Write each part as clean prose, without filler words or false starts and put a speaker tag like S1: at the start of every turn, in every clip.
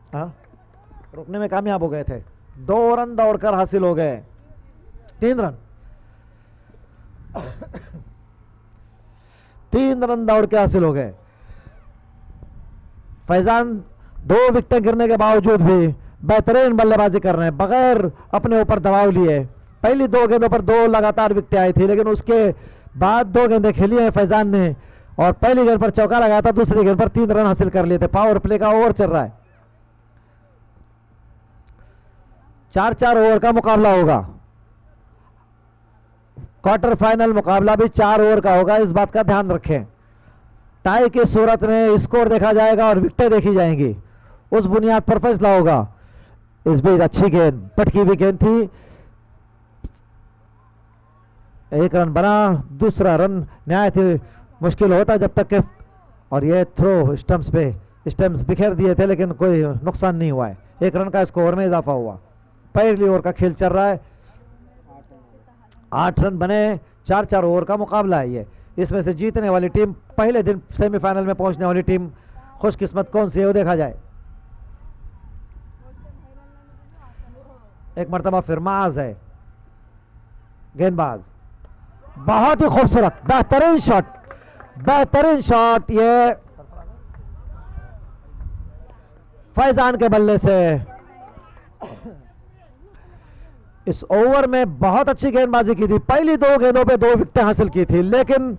S1: हाँ, रुकने में कामयाब हो गए थे। 2 रन दौड़कर हासिल हो गए, 3 रन 3 रन दौड़ के हासिल हो गए। फैजान 2 विकेटें गिरने के बावजूद भी बेहतरीन बल्लेबाजी कर रहे हैं, बगैर अपने ऊपर दबाव लिए। पहली 2 गेंदों पर 2 लगातार विकेटें आई थी, लेकिन उसके बाद 2 गेंदें खेली हैं फैजान ने, और पहली गेंद पर चौका लगाया था, दूसरी गेंद पर 3 रन हासिल कर लिए थे। पावर प्ले का ओवर चल रहा है, 4-4 ओवर का मुकाबला होगा। क्वार्टर फाइनल मुकाबला भी 4 ओवर का होगा, इस बात का ध्यान रखें। टाई की सूरत में स्कोर देखा जाएगा और विकेटें देखी जाएंगी, उस बुनियाद पर फैसला होगा। इस बीच अच्छी गेंद, पटकी हुई गेंद थी, 1 रन बना, दूसरा रन नहायत मुश्किल होता जब तक के, और ये थ्रो स्टंप्स पे, स्टंप्स बिखेर दिए थे लेकिन कोई नुकसान नहीं हुआ है। 1 रन का स्कोर में इजाफा हुआ। पहली ओवर का खेल चल रहा है, 8 रन बने, 4-4 ओवर का मुकाबला है ये। इसमें से जीतने वाली टीम, पहले दिन सेमीफाइनल में पहुंचने वाली टीम खुशकिस्मत कौन सी है वो देखा जाए। एक मरतबा फिर माज है गेंदबाज, बहुत ही खूबसूरत, बेहतरीन शॉट, बेहतरीन शॉट। ये फैजान के बल्ले से इस ओवर में बहुत अच्छी गेंदबाजी की थी। पहली 2 गेंदों पे 2 विकेटें हासिल की थी, लेकिन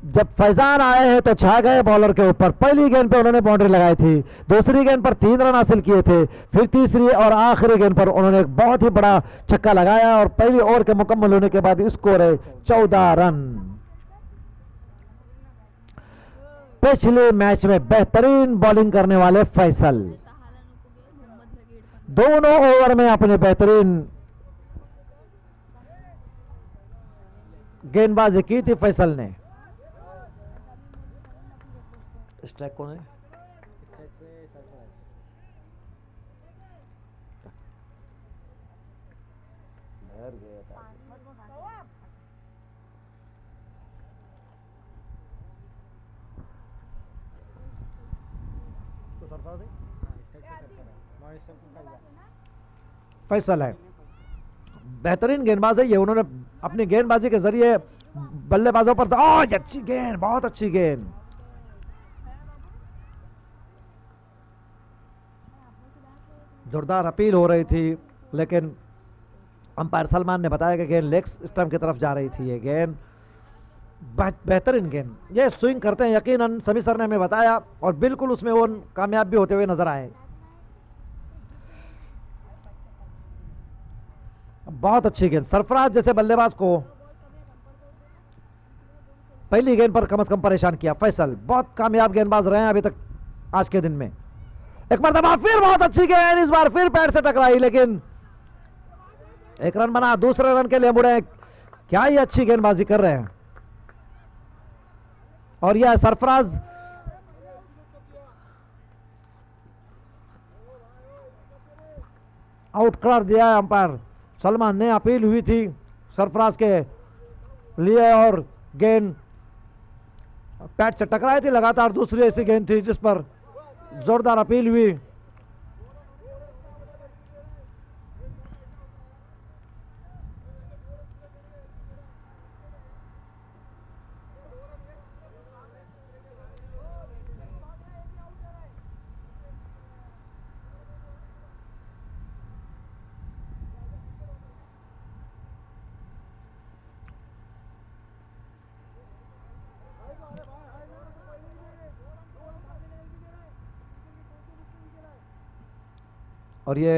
S1: जब फैजान आए हैं तो छा गए बॉलर के ऊपर। पहली गेंद पे उन्होंने बाउंड्री लगाई थी, दूसरी गेंद पर 3 रन हासिल किए थे, फिर तीसरी और आखिरी गेंद पर उन्होंने एक बहुत ही बड़ा छक्का लगाया, और पहली ओवर के मुकम्मल होने के बाद स्कोर है 14 रन। पिछले मैच में बेहतरीन बॉलिंग करने वाले फैसल, दोनों ओवर में अपने बेहतरीन गेंदबाजी की थी फैसल ने। स्ट्राइक कौन है? फैसल है, बेहतरीन गेंदबाज है ये। उन्होंने अपनी गेंदबाजी के जरिए बल्लेबाजों पर, अच्छी गेंद, बहुत अच्छी गेंद। जोरदार अपील हो रही थी, लेकिन अंपायर सलमान ने बताया कि गेंद लेग स्टंप की तरफ जा रही थी। ये गेंद बेहतरीन गेंद, ये स्विंग करते हैं यकीनन, सभी सर ने हमें बताया, और बिल्कुल उसमें वो कामयाब भी होते हुए नजर आए। बहुत अच्छी गेंद, सरफराज जैसे बल्लेबाज को पहली गेंद पर कम से कम परेशान किया फैसल। बहुत कामयाब गेंदबाज रहे हैं अभी तक आज के दिन में। एक मरतबा फिर बहुत अच्छी गेंद, इस बार फिर पैर से टकराई, लेकिन 1 रन बना, दूसरे रन के लिए मुड़े। क्या ही अच्छी गेंदबाजी कर रहे हैं, और यह सरफराज आउट करार दिया है अंपायर सलमान ने। अपील हुई थी सरफराज के लिए, और गेंद पैड से टकराई थी लगातार। दूसरी ऐसी गेंद थी जिस पर जोरदार अपील हुई। और ये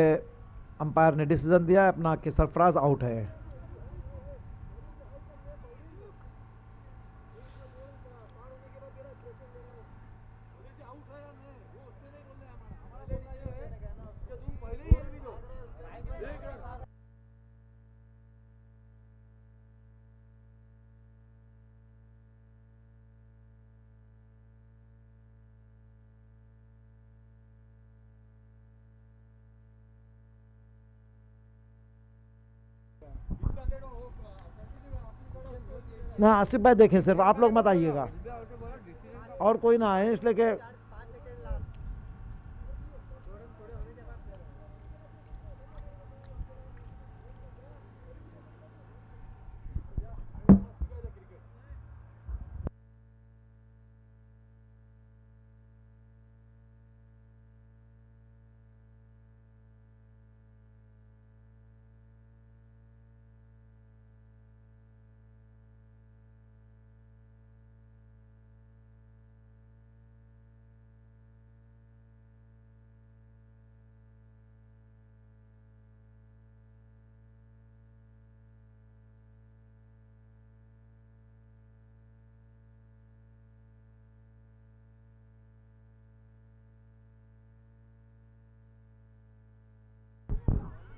S1: अंपायर ने डिसीजन दिया है अपना कि सरफराज आउट है। ना आसिफ भाई देखें, सिर्फ आप लोग मत आइएगा, और कोई ना आए, इसलिए कि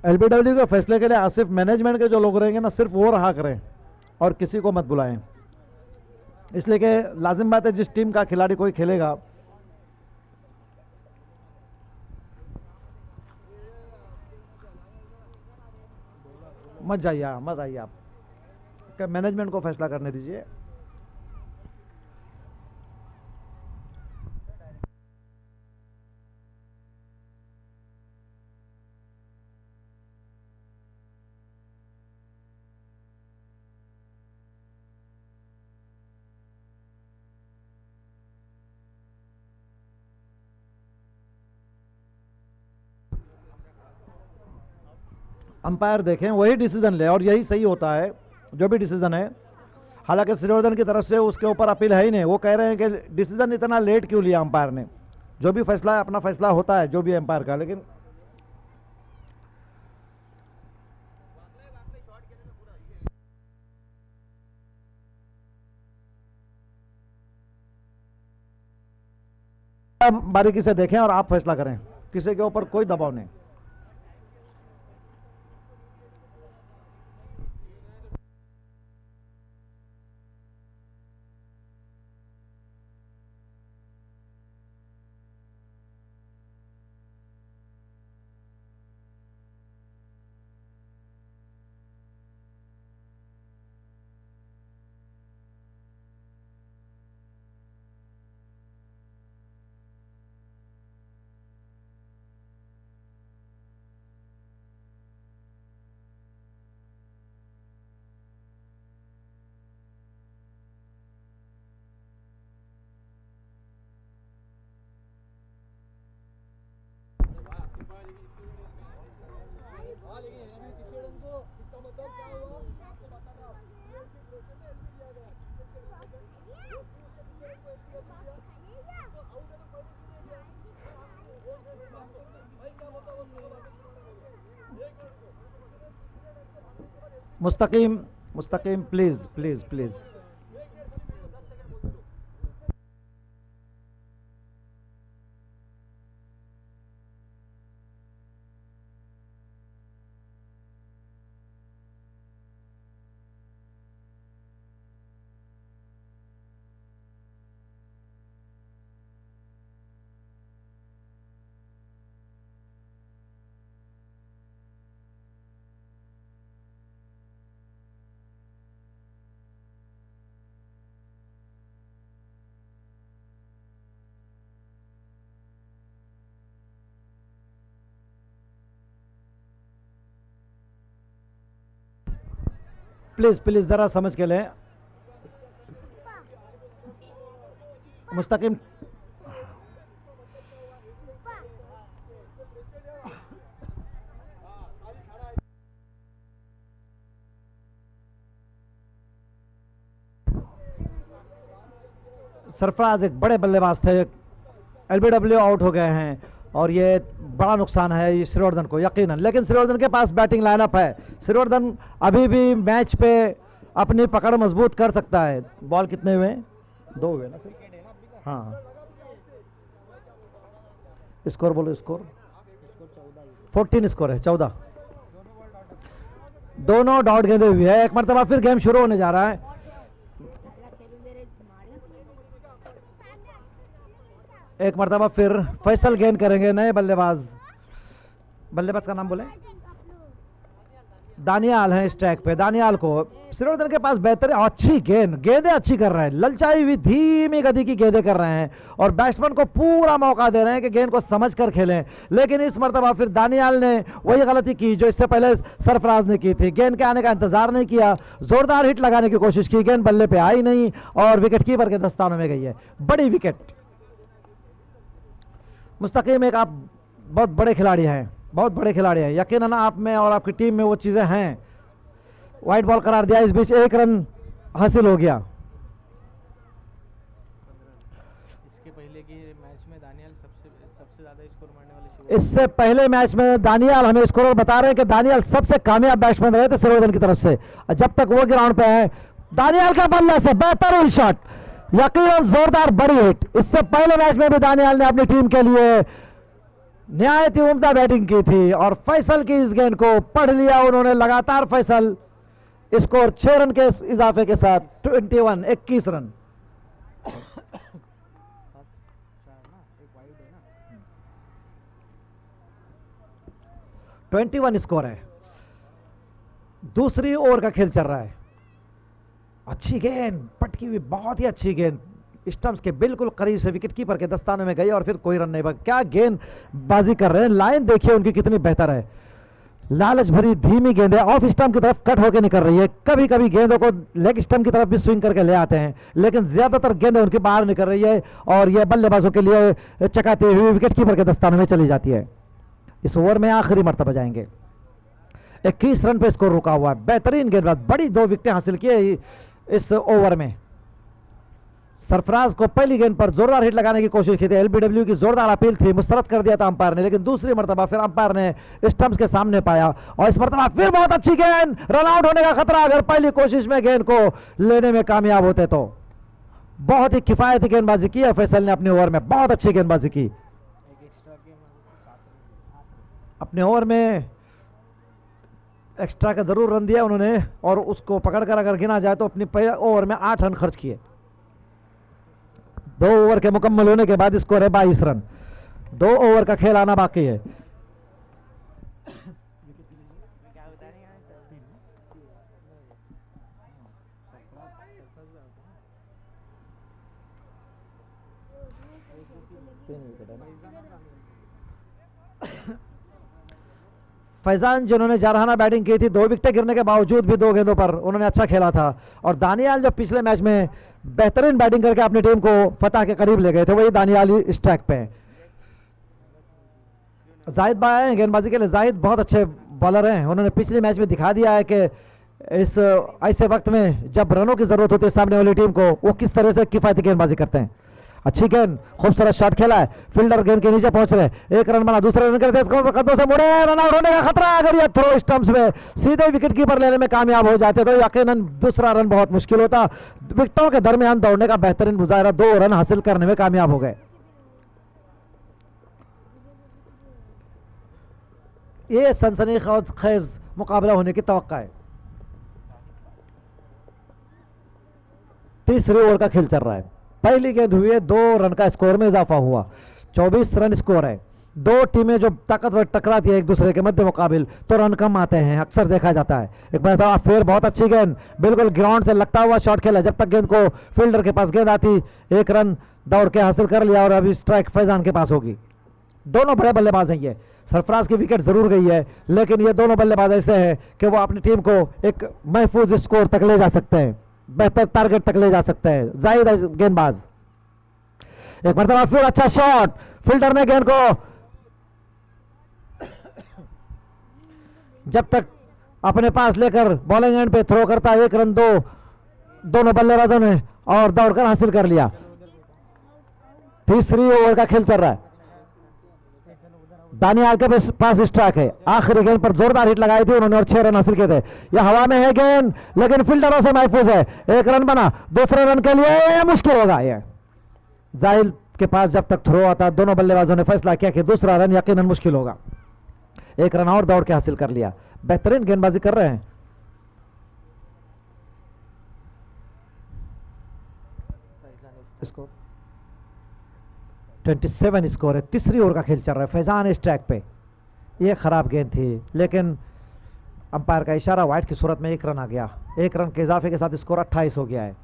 S1: एलबीडब्ल्यू के फैसले के लिए आसिफ मैनेजमेंट के जो लोग रहेंगे ना, सिर्फ वो रहा करें और किसी को मत बुलाएं, इसलिए कि लाजिम बात है जिस टीम का खिलाड़ी कोई खेलेगा, मत आइए आप, मैनेजमेंट को फैसला करने दीजिए। अंपायर देखें, वही डिसीजन ले और यही सही होता है जो भी डिसीजन है। हालांकि श्रीवर्धन की तरफ से उसके ऊपर अपील है ही नहीं, वो कह रहे हैं कि डिसीजन इतना लेट क्यों लिया अंपायर ने। जो भी फैसला है अपना फैसला होता है जो भी अंपायर का, लेकिन बारीकी से देखें और आप फैसला करें, किसी के ऊपर कोई दबाव नहीं। Mustakim Mustakim please please please. Please please जरा समझ के लें। मुस्तकीम सरफराज एक बड़े बल्लेबाज थे, एलबीडब्ल्यू आउट हो गए हैं और ये बड़ा नुकसान है ये श्रीवर्धन को यकीनन। लेकिन श्रीवर्धन के पास बैटिंग लाइनअप है, श्रीवर्धन अभी भी मैच पे अपनी पकड़ मजबूत कर सकता है। बॉल कितने हुए? 2 हुए ना सिर्फ? हाँ, स्कोर बोलो। स्कोर 14 स्कोर है, 14। दोनों डॉट गेंदे हुई है। एक मरतबा फिर गेम शुरू होने जा रहा है। एक मरतबा फिर फैसल गेंद करेंगे नए बल्लेबाज। बल्लेबाज का नाम बोले? दानियाल है स्ट्राइक पे। दानियाल को श्रीवर्धन के पास बेहतर अच्छी गेंदें अच्छी कर रहे हैं, ललचाई हुई धीमी गति की गेंदें कर रहे हैं और बैट्समैन को पूरा मौका दे रहे हैं कि गेंद को समझ कर खेलें। लेकिन इस मरतबा फिर दानियाल ने वही गलती की जो इससे पहले सरफराज ने की थी। गेंद के आने का इंतजार नहीं किया, जोरदार हिट लगाने की कोशिश की, गेंद बल्ले पे आई नहीं और विकेट कीपर के दस्तानों में गई है। बड़ी विकेट। मुस्तकीम एक आप बहुत बड़े खिलाड़ी हैं, बहुत बड़े खिलाड़ी हैं, यकीनन आप में और आपकी टीम में वो चीज़ें हैं। वाइट बॉल करार दिया, इस बीच 1 रन हासिल हो गया।
S2: इसके पहले की मैच में दानियाल सबसे ज्यादा स्कोर मारने वाले।
S1: इससे पहले मैच में दानियाल, हमें स्कोर बता रहे हैं कि दानियाल सबसे कामयाब बैट्समैन रहे थे श्रीवर्धन की तरफ से जब तक वो ग्राउंड पे है। दानियाल का बल्ले से बेहतरीन शॉट, यकीनन जोरदार बड़ी हिट। इससे पहले मैच में भी दानियाल ने अपनी टीम के लिए निहायत ही उम्दा बैटिंग की थी और फैसल की इस गेंद को पढ़ लिया उन्होंने लगातार। फैसल स्कोर 6 रन के इजाफे के साथ 21 रन।
S2: एक वाइड है ना।
S1: 21 स्कोर है। दूसरी ओवर का खेल चल रहा है। अच्छी गेंद पटकी हुई, बहुत ही अच्छी गेंद स्टंप्स के बिल्कुल करीब से विकेट कीपर के दस्ताने में गई और फिर कोई रन नहीं बना। क्या गेंदबाजी कर रहे हैं, लाइन देखिए उनकी कितनी बेहतर है। लालच भरी धीमी गेंद है, ऑफ स्टंप की तरफ कट होकर निकल रही है। कभी कभी गेंदों को लेग स्टंप की तरफ भी स्विंग करके ले आते हैं, लेकिन ज्यादातर गेंदें उनकी बाहर निकल रही है और यह बल्लेबाजों के लिए चकाते हुए विकेट कीपर के दस्ताने में चली जाती है। इस ओवर में आखिरी मर्तबा जाएंगे। 21 रन पे स्कोर रुका हुआ है। बेहतरीन गेंदबाज, बड़ी 2 विकेटें हासिल की इस ओवर में। सरफराज को पहली गेंद पर जोरदार हिट लगाने की कोशिश की थी, एलबीडब्ल्यू की जोरदार अपील थी, मुस्तरद कर दिया था अंपायर ने, लेकिन दूसरी मर्तबा फिर अंपायर ने स्टंप्स के सामने पाया और इस मर्तबा फिर बहुत अच्छी गेंद, रन आउट होने का खतरा अगर पहली कोशिश में गेंद को लेने में कामयाब होते तो। बहुत ही किफायती गेंदबाजी की है फैसल ने अपने ओवर में, बहुत अच्छी गेंदबाजी की।
S2: एक एक्स्ट्रा गेम 7 रन।
S1: अपने ओवर में एक्स्ट्रा का जरूर रन दिया उन्होंने और उसको पकड़कर अगर गिना जाए तो अपनी पहले ओवर में 8 रन खर्च किए। 2 ओवर के मुकम्मल होने के बाद स्कोर है 22 रन। 2 ओवर का खेल आना बाकी है। फैजान जिन्होंने जारहाना बैटिंग की थी, 2 विकेटें गिरने के बावजूद भी 2 गेंदों पर उन्होंने अच्छा खेला था। और दानियाल जो पिछले मैच में बेहतरीन बैटिंग करके अपनी टीम को फतह के करीब ले गए थे, वही दानियाल इस ट्रैक पे हैं। जाहिद भाई हैं गेंदबाजी के लिए। जाहिद बहुत अच्छे बॉलर हैं, उन्होंने पिछले मैच में दिखा दिया है कि इस ऐसे वक्त में जब रनों की जरूरत होती है सामने वाली टीम को, वो किस तरह से किफायती गेंदबाजी करते हैं। अच्छी गेंद, खूबसूरत शॉट खेला है, फील्डर गेंद के नीचे पहुंच रहे, 1 रन बना, दूसरे रन करते कदमों से मुड़े, रन आउट होने का खतरा। अगर ये थ्रो स्टंप्स में सीधे विकेट कीपर लेने में कामयाब हो जाते तो यकीनन दूसरा रन बहुत मुश्किल होता। विकेटों के दरमियान दौड़ने का बेहतरीन मुजाहरा, 2 रन हासिल करने में कामयाब हो गए। ये सनसनीखेज मुकाबला होने की तवक्का है। तीसरी ओवर का खेल चल रहा है। पहली गेंद हुई है, 2 रन का स्कोर में इजाफा हुआ, 24 रन स्कोर है। 2 टीमें जो ताकतवर टकराती है एक दूसरे के मध्य मुकाबिल तो रन कम आते हैं, अक्सर देखा जाता है। एक बार फिर बहुत अच्छी गेंद, बिल्कुल ग्राउंड से लगता हुआ शॉट खेला, जब तक गेंद को फील्डर के पास गेंद आती 1 रन दौड़ के हासिल कर लिया और अभी स्ट्राइक फैजान के पास होगी। दोनों बड़े बल्लेबाज हैं। ये सरफराज की विकेट जरूर गई है, लेकिन ये दोनों बल्लेबाज ऐसे हैं कि वो अपनी टीम को एक महफूज स्कोर तक ले जा सकते हैं, बेहतर टारगेट तक ले जा सकते हैं। जाहिद गेंदबाज, एक मरतबा फिर अच्छा शॉट, फील्डर ने गेंद को जब तक अपने पास लेकर बॉलिंग एंड पे थ्रो करता है, 1 रन दोनों बल्लेबाजों ने और दौड़कर हासिल कर लिया। तीसरी ओवर का खेल चल रहा है। दानियाल के पास स्ट्राइक है, आखिरी गेंद पर जोरदार हिट लगाई थी उन्होंने और 6 रन हासिल किए थे। यह हवा में है गेंद, लेकिन फील्डरों से महफूज है। 1 रन बना, दूसरे रन के लिए मुश्किल होगा। यह जाहिल के पास जब तक थ्रो आता, दोनों बल्लेबाजों ने फैसला किया कि दूसरा रन यकीनन मुश्किल होगा। 1 रन और दौड़ के हासिल कर लिया। बेहतरीन गेंदबाजी कर रहे हैं। इसको 27 स्कोर है। तीसरी ओवर का खेल चल रहा है। फैजान इस ट्रैक पे, ये खराब गेंद थी, लेकिन अंपायर का इशारा, वाइड की सूरत में 1 रन आ गया। 1 रन के इजाफे के साथ स्कोर 28 हो गया है।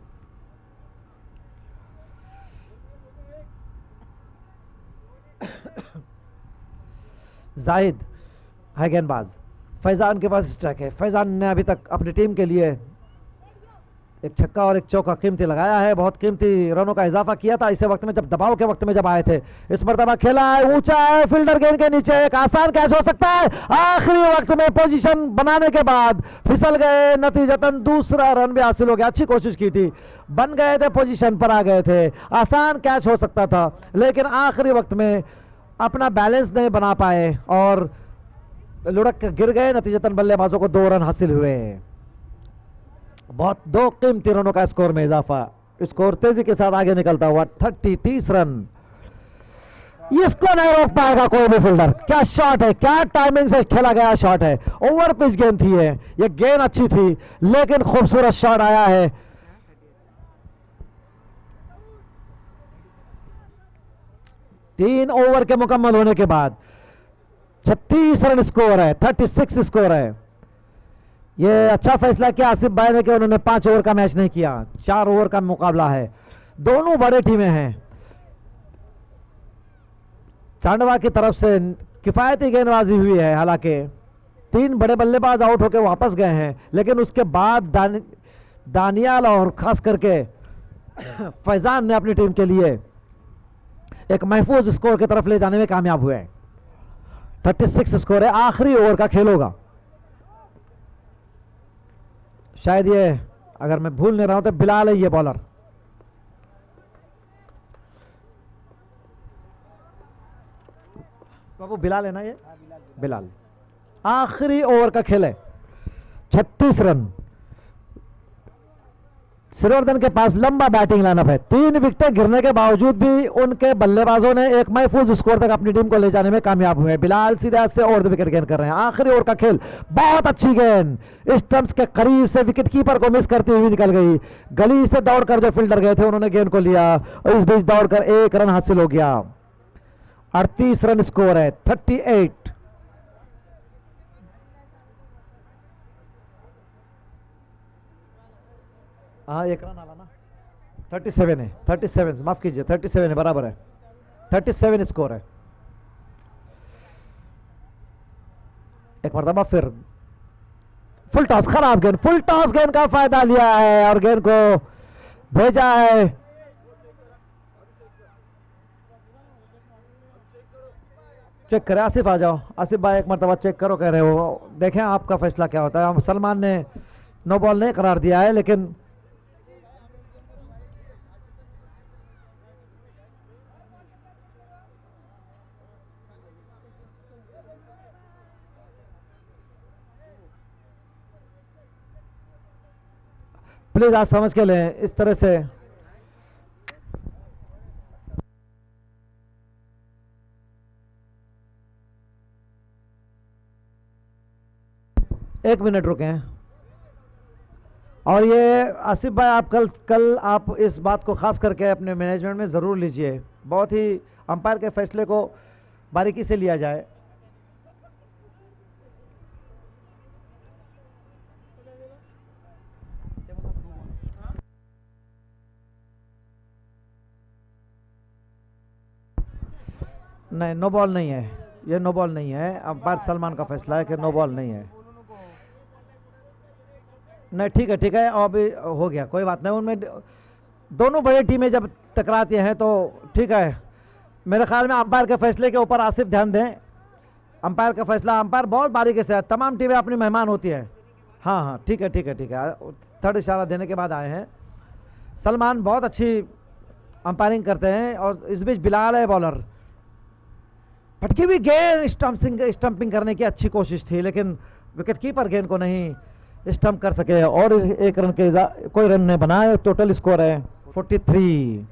S1: जाहिद है गेंदबाज, फैजान के पास स्ट्राइक है। फैजान ने अभी तक अपनी टीम के लिए 1 छक्का और 1 चौका कीमती लगाया है, बहुत कीमती रनों का इजाफा किया था इसे वक्त में, जब दबाव के वक्त में जब आए थे। इस मरतबा खेला है, ऊंचा है, फील्डर गेंद के नीचे, एक आसान कैच हो सकता है। आखिरी वक्त में पोजीशन बनाने के बाद फिसल गए, नतीजतन दूसरा रन भी हासिल हो गया। अच्छी कोशिश की थी, बन गए थे, पोजीशन पर आ गए थे, आसान कैच हो सकता था, लेकिन आखिरी वक्त में अपना बैलेंस नहीं बना पाए और लुढ़क गिर गए। नतीजतन बल्लेबाजों को 2 रन हासिल हुए। बहुत 2 कीमती रनों का स्कोर में इजाफा, स्कोर तेजी के साथ आगे निकलता हुआ 30 रन। इसको नहीं रोक पाएगा कोई भी फील्डर। क्या शॉट है, क्या टाइमिंग से खेला गया शॉट है। ओवर पिच गेंद थी ये गेंद अच्छी थी लेकिन खूबसूरत शॉट आया है। तीन ओवर के मुकम्मल होने के बाद 36 रन स्कोर है, 36 स्कोर है। ये अच्छा फैसला किया आसिफ भाई ने कि उन्होंने 5 ओवर का मैच नहीं किया, 4 ओवर का मुकाबला है। दोनों बड़े टीमें हैं। चांडवा की तरफ से किफायती गेंदबाजी हुई है, हालांकि 3 बड़े बल्लेबाज आउट होकर वापस गए हैं, लेकिन उसके बाद दानियाल और खास करके फैजान ने अपनी टीम के लिए एक महफूज स्कोर की तरफ ले जाने में कामयाब हुए हैं। 36 स्कोर है, आखिरी ओवर का खेल होगा। शायद ये, अगर मैं भूल नहीं रहा हूं तो बिलाल है ये बॉलर। बाबू बिलाल है ना ये? बिलाल। आखिरी ओवर का खेल है, 36 रन। श्रीवर्धन के पास लंबा बैटिंग लाइनअप है। 3 विकेटें गिरने के बावजूद भी उनके बल्लेबाजों ने एक महफूज स्कोर तक अपनी टीम को ले जाने में कामयाब हुए। बिलाल सीधा से और 2 विकेट गेंद कर रहे हैं। आखिरी ओवर का खेल, बहुत अच्छी गेंद स्टंप्स के करीब से विकेट कीपर को मिस करती हुई निकल गई। गली से दौड़कर जो फील्डर गए थे उन्होंने गेंद को लिया और इस बीच दौड़कर 1 रन हासिल हो गया। 38 रन स्कोर है, 38। हाँ 1 रन आला ना, 37 है, 37 माफ कीजिए, 37 है, बराबर है, 37 स्कोर है। एक मरतबा फिर फुल टॉस, खराब गेंद, फुल टॉस गेंद का फायदा लिया है और गेंद को भेजा है। चेक करें, आसिफ आ जाओ। आसिफ भाई एक मरतबा चेक करो, कह रहे हो, देखें आपका फैसला क्या होता है। सलमान ने नो बॉल नहीं करार दिया है, लेकिन प्लीज आज समझ के लें इस तरह से। एक मिनट रुकें। और ये आसिफ भाई आप कल आप इस बात को खास करके अपने मैनेजमेंट में ज़रूर लीजिए, बहुत ही अंपायर के फैसले को बारीकी से लिया जाए। नहीं, नो बॉल नहीं है, ये नो बॉल नहीं है। अंपायर सलमान का फैसला है कि नो बॉल नहीं है। नहीं ठीक है, ठीक है, और भी हो गया, कोई बात नहीं। उनमें दोनों बड़ी टीमें जब टकराती हैं तो ठीक है। मेरे ख्याल में अंपायर के फैसले के ऊपर आसिफ ध्यान दें। अंपायर का फैसला, अंपायर बहुत बारीकी से, तमाम टीमें अपनी मेहमान होती है। हाँ हाँ ठीक है, ठीक है, ठीक है। 3rd इशारा देने के बाद आए हैं। सलमान बहुत अच्छी अंपायरिंग करते हैं। और इस बीच बिलाल है बॉलर। फटकी हुई गेंद, स्टंपिंग करने की अच्छी कोशिश थी, लेकिन विकेट कीपर गेंद को नहीं स्टंप कर सके और 1 रन के कोई रन नहीं बनाए। टोटल स्कोर है 43।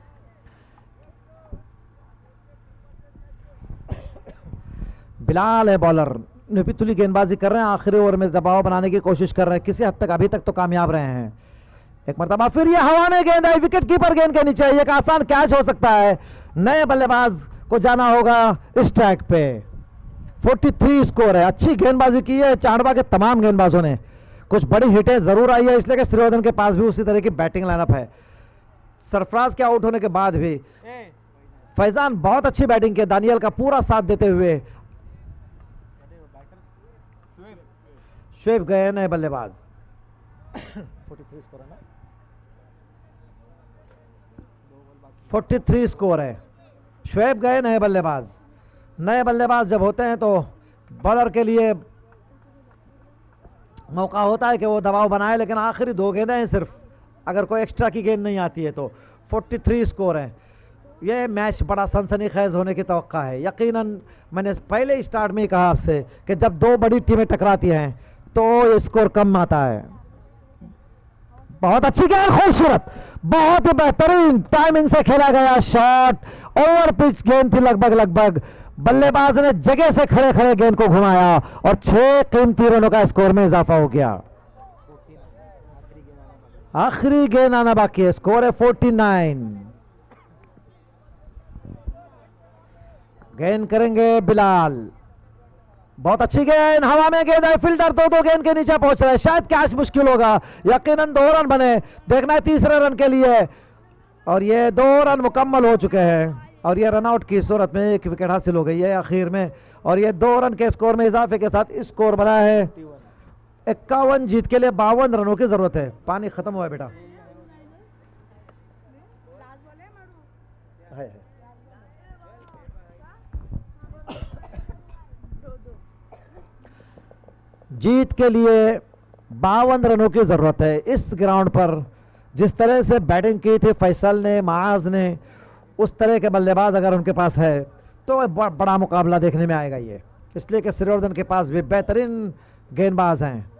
S1: बिलाल है बॉलर, निपितुली गेंदबाजी कर रहे हैं, आखिरी ओवर में दबाव बनाने की कोशिश कर रहे हैं। किसी हद तक अभी तक तो कामयाब रहे हैं। एक मरतबा फिर ये हवा में गेंद है, विकेट कीपर गेंद के नीचे। एक आसान कैच हो सकता है, नए बल्लेबाज को जाना होगा इस ट्रैक पे। 43 स्कोर है, अच्छी गेंदबाजी की है चांडवा के तमाम गेंदबाजों ने। कुछ बड़ी हिटें जरूर आई है, इसलिए कि श्रीवर्धन के पास भी उसी तरह की बैटिंग लाइनअप है। सरफराज के आउट होने के बाद भी फैजान बहुत अच्छी बैटिंग की, दानियल का पूरा साथ देते हुए। शुएब गए नए बल्लेबाज। 43 स्कोर है ना, 43 स्कोर है। शुएब गए नए बल्लेबाज। नए बल्लेबाज जब होते हैं तो बॉलर के लिए मौका होता है कि वो दबाव बनाए, लेकिन आखिरी 2 गेंदें हैं सिर्फ, अगर कोई एक्स्ट्रा की गेंद नहीं आती है तो। 43 स्कोर है। ये मैच बड़ा सनसनीखेज होने की तवक्का है। यकीनन मैंने पहले स्टार्ट में ही कहा आपसे कि जब 2 बड़ी टीमें टकराती हैं तो ये स्कोर कम आता है। बहुत अच्छी गेंद, खूबसूरत, बहुत ही बेहतरीन टाइमिंग से खेला गया शॉट। ओवर पिच गेंद थी लगभग, बल्लेबाज ने जगह से खड़े खड़े गेंद को घुमाया और 6 कीमती रनों का स्कोर में इजाफा हो गया। आखिरी गेंद आना बाकी है, स्कोर है 49। गेंद करेंगे बिलाल, बहुत अच्छी गेंद, हवा में गेंद है, फील्डर दो गेंद के नीचे पहुंच रहा है, शायद कैच मुश्किल होगा, यकीनन 2 रन बने, देखना है तीसरे रन के लिए, और ये 2 रन मुकम्मल हो चुके हैं और ये रन आउट की सूरत में 1 विकेट हासिल हो गई है आखिर में, और ये 2 रन के स्कोर में इजाफे के साथ स्कोर बना है 51। जीत के लिए 52 रनों की जरूरत है। पानी खत्म हुआ है बेटा, है। जीत के लिए 52 रनों की जरूरत है। इस ग्राउंड पर जिस तरह से बैटिंग की थी फैसल ने, माज ने, उस तरह के बल्लेबाज अगर उनके पास है तो बड़ा मुकाबला देखने में आएगा ये, इसलिए कि श्रीवर्धन के पास भी बेहतरीन गेंदबाज हैं।